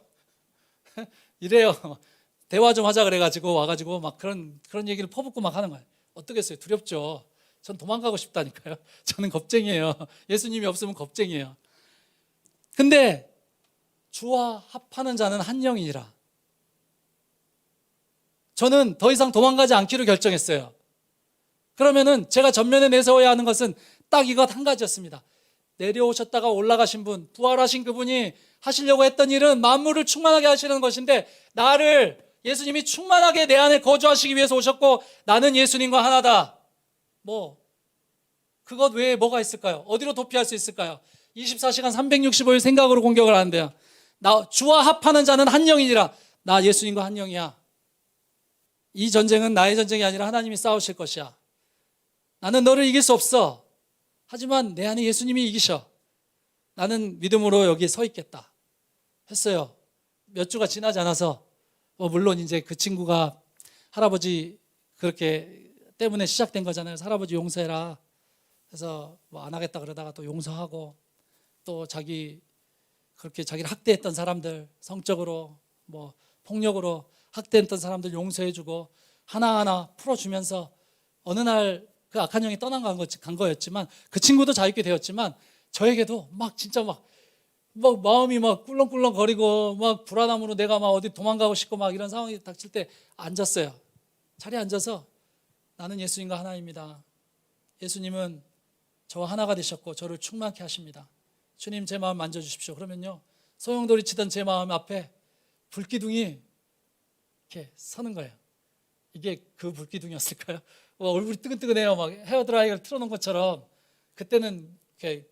이래요. 대화 좀 하자 그래가지고 와가지고 막 그런 얘기를 퍼붓고 막 하는 거예요. 어떻겠어요? 두렵죠. 전 도망가고 싶다니까요. 저는 겁쟁이에요. 예수님이 없으면 겁쟁이에요. 근데 주와 합하는 자는 한 영이니라. 저는 더 이상 도망가지 않기로 결정했어요. 그러면은 제가 전면에 내세워야 하는 것은 딱 이것 한 가지였습니다. 내려오셨다가 올라가신 분, 부활하신 그분이 하시려고 했던 일은 만물을 충만하게 하시는 것인데 나를 예수님이 충만하게 내 안에 거주하시기 위해서 오셨고 나는 예수님과 하나다. 그것 외에 뭐가 있을까요? 어디로 도피할 수 있을까요? 24시간 365일 생각으로 공격을 하는데요. 주와 합하는 자는 한 영이니라. 나 예수님과 한 영이야. 이 전쟁은 나의 전쟁이 아니라 하나님이 싸우실 것이야. 나는 너를 이길 수 없어. 하지만 내 안에 예수님이 이기셔. 나는 믿음으로 여기 서 있겠다 했어요. 몇 주가 지나지 않아서 물론 이제 그 친구가 할아버지 그렇게 때문에 시작된 거잖아요. 할아버지 용서해라. 그래서 안 하겠다 그러다가 또 용서하고 또 그렇게 자기를 학대했던 사람들 성적으로 폭력으로 학대했던 사람들 용서해주고 하나하나 풀어주면서 어느 날 그 악한 영이 간 거였지만 그 친구도 자유있게 되었지만 저에게도 진짜 마음이 꿀렁꿀렁거리고 불안함으로 내가 어디 도망가고 싶고 이런 상황이 닥칠 때 앉았어요. 자리에 앉아서 나는 예수님과 하나입니다. 예수님은 저와 하나가 되셨고 저를 충만케 하십니다. 주님 제 마음 만져주십시오. 그러면요 소용돌이 치던 제 마음 앞에 불기둥이 이렇게 서는 거예요. 이게 그 불기둥이었을까요? 얼굴이 뜨끈뜨끈해요. 헤어드라이어를 틀어놓은 것처럼. 그때는 이렇게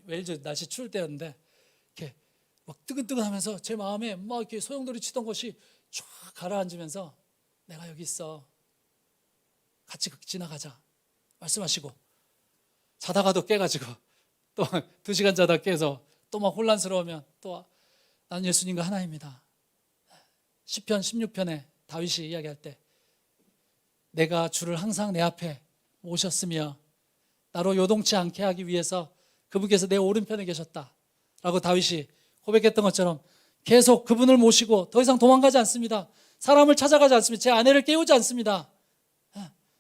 웨일즈 날씨 추울 때였는데 이렇게 뜨끈뜨끈하면서 제 마음에 이렇게 소용돌이 치던 것이 쫙 가라앉으면서 내가 여기 있어. 같이 지나가자. 말씀하시고 자다가도 깨가지고 또 2시간 자다 깨서 또 혼란스러우면 또 나는 예수님과 하나입니다. 시편 16편에 다윗이 이야기할 때 내가 주를 항상 내 앞에 모셨으며 나로 요동치 않게 하기 위해서 그분께서 내 오른편에 계셨다 라고 다윗이 고백했던 것처럼 계속 그분을 모시고 더 이상 도망가지 않습니다. 사람을 찾아가지 않습니다. 제 아내를 깨우지 않습니다.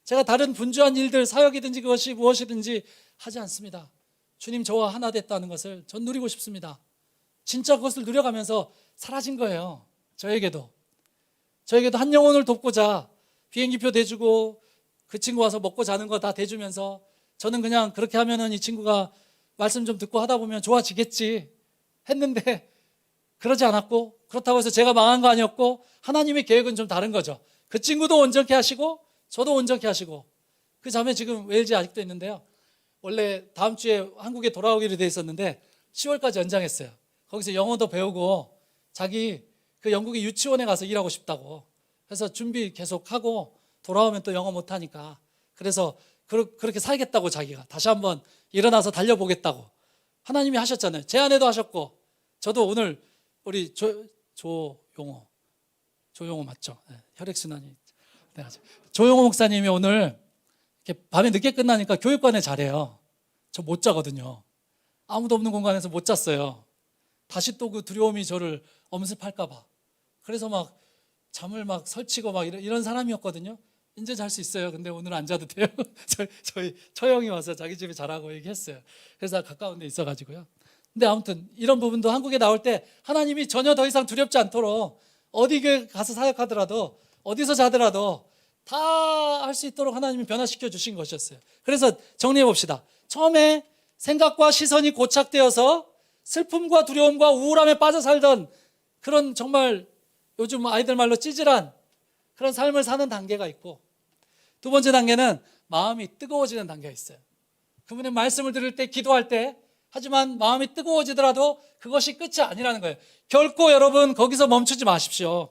제가 다른 분주한 일들 사역이든지 그것이 무엇이든지 하지 않습니다. 주님 저와 하나 됐다는 것을 전 누리고 싶습니다. 진짜 그것을 누려가면서 사라진 거예요. 저에게도 한 영혼을 돕고자 비행기표 대주고 그 친구 와서 먹고 자는 거 다 대주면서 저는 그냥 그렇게 하면은 이 친구가 말씀 좀 듣고 하다 보면 좋아지겠지 했는데 그러지 않았고 그렇다고 해서 제가 망한 거 아니었고 하나님의 계획은 좀 다른 거죠. 그 친구도 온전케 하시고 저도 온전케 하시고 그 자매 지금 웨일즈에 아직도 있는데요. 원래 다음 주에 한국에 돌아오기로 돼 있었는데 10월까지 연장했어요. 거기서 영어도 배우고 자기 그 영국의 유치원에 가서 일하고 싶다고 그래서 준비 계속하고 돌아오면 또 영어 못하니까 그래서 그렇게 살겠다고 자기가 다시 한번 일어나서 달려보겠다고 하나님이 하셨잖아요. 제 아내도 하셨고 저도 오늘 우리 조용호 맞죠? 네, 혈액순환이 조용호 목사님이 오늘 이렇게 밤에 늦게 끝나니까 교육관에 자래요. 저 못 자거든요. 아무도 없는 공간에서 못 잤어요. 다시 또 그 두려움이 저를 엄습할까 봐. 그래서 잠을 설치고 이런 사람이었거든요. 이제 잘 수 있어요. 근데 오늘 안 자도 돼요. 저희 처형이 와서 자기 집에 자라고 얘기했어요. 그래서 가까운 데 있어가지고요. 근데 아무튼 이런 부분도 한국에 나올 때 하나님이 전혀 더 이상 두렵지 않도록 어디 교회 가서 사역하더라도 어디서 자더라도 다 할 수 있도록 하나님이 변화시켜 주신 것이었어요. 그래서 정리해 봅시다. 처음에 생각과 시선이 고착되어서 슬픔과 두려움과 우울함에 빠져 살던 그런 정말 요즘 아이들 말로 찌질한 그런 삶을 사는 단계가 있고 두 번째 단계는 마음이 뜨거워지는 단계가 있어요. 그분의 말씀을 들을 때 기도할 때 하지만 마음이 뜨거워지더라도 그것이 끝이 아니라는 거예요. 결코 여러분 거기서 멈추지 마십시오.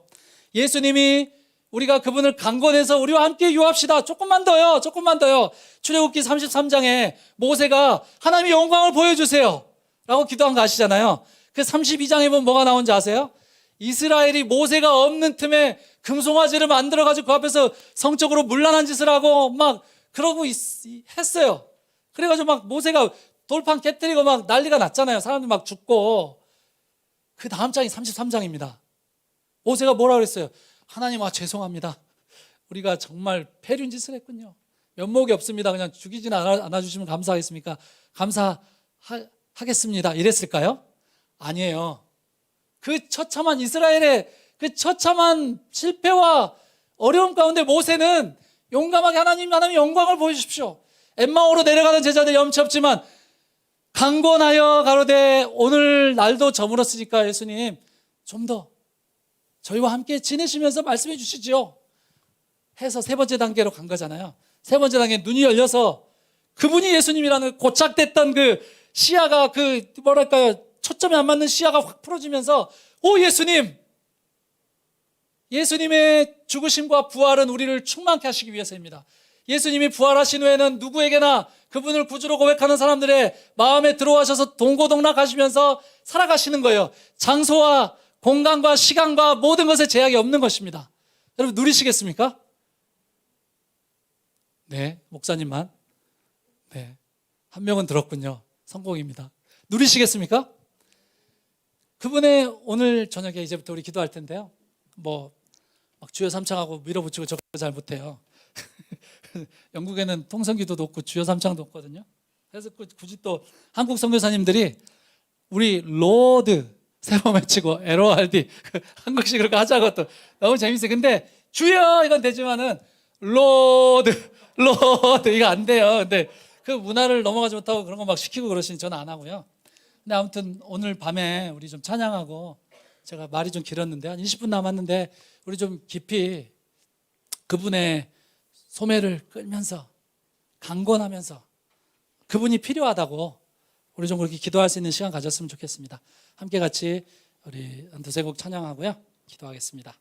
예수님이 우리가 그분을 강권해서 우리와 함께 유합시다. 조금만 더요. 조금만 더요. 출애굽기 33장에 모세가 하나님의 영광을 보여주세요 라고 기도한 거 아시잖아요. 그 32장에 보면 뭐가 나온지 아세요? 이스라엘이 모세가 없는 틈에 금송아지를 만들어가지고 그 앞에서 성적으로 문란한 짓을 하고 막 그러고 했어요. 그래가지고 막 모세가 돌판 깨뜨리고 막 난리가 났잖아요. 사람들 막 죽고. 그 다음 장이 33장입니다. 모세가 뭐라 그랬어요? 하나님, 죄송합니다. 우리가 정말 폐륜 짓을 했군요. 면목이 없습니다. 그냥 죽이진 않아주시면 감사하겠습니까? 감사하겠습니다. 이랬을까요? 아니에요. 그 처참한 이스라엘의 그 처참한 실패와 어려움 가운데 모세는 용감하게 하나님 영광을 보여주십시오. 엠마오로 내려가는 제자들 염치 없지만 강권하여 가로되 오늘 날도 저물었으니까 예수님 좀 더 저희와 함께 지내시면서 말씀해 주시지요 해서 세 번째 단계로 간 거잖아요. 세 번째 단계 눈이 열려서 그분이 예수님이라는 고착됐던 그 시야가 그 뭐랄까요, 초점이 안 맞는 시야가 확 풀어지면서 오 예수님, 예수님의 죽으심과 부활은 우리를 충만케 하시기 위해서입니다. 예수님이 부활하신 후에는 누구에게나 그분을 구주로 고백하는 사람들의 마음에 들어와셔서 동고동락하시면서 살아가시는 거예요. 장소와 공간과 시간과 모든 것에 제약이 없는 것입니다. 여러분 누리시겠습니까? 네, 목사님만. 네, 한 명은 들었군요. 성공입니다. 누리시겠습니까? 그분의 오늘 저녁에 이제부터 우리 기도할 텐데요. 뭐 막 주여 삼창하고 밀어붙이고 저 잘 못해요. 영국에는 통성기도도 없고 주여 삼창도 없거든요. 그래서 굳이 또 한국 선교사님들이 우리 로드 세 번 외치고 LORD 한국식으로 하자고 또 너무 재밌어요. 근데 주여 이건 되지만은 로드 이거 안 돼요. 근데 그 문화를 넘어가지 못하고 그런 거 막 시키고 그러시니 저는 안 하고요. 근데 아무튼 오늘 밤에 우리 좀 찬양하고, 제가 말이 좀 길었는데 한 20분 남았는데 우리 좀 깊이 그분의 소매를 끌면서 강권하면서 그분이 필요하다고 우리 좀 그렇게 기도할 수 있는 시간 가졌으면 좋겠습니다. 함께 같이 우리 한 두세 곡 찬양하고요, 기도하겠습니다.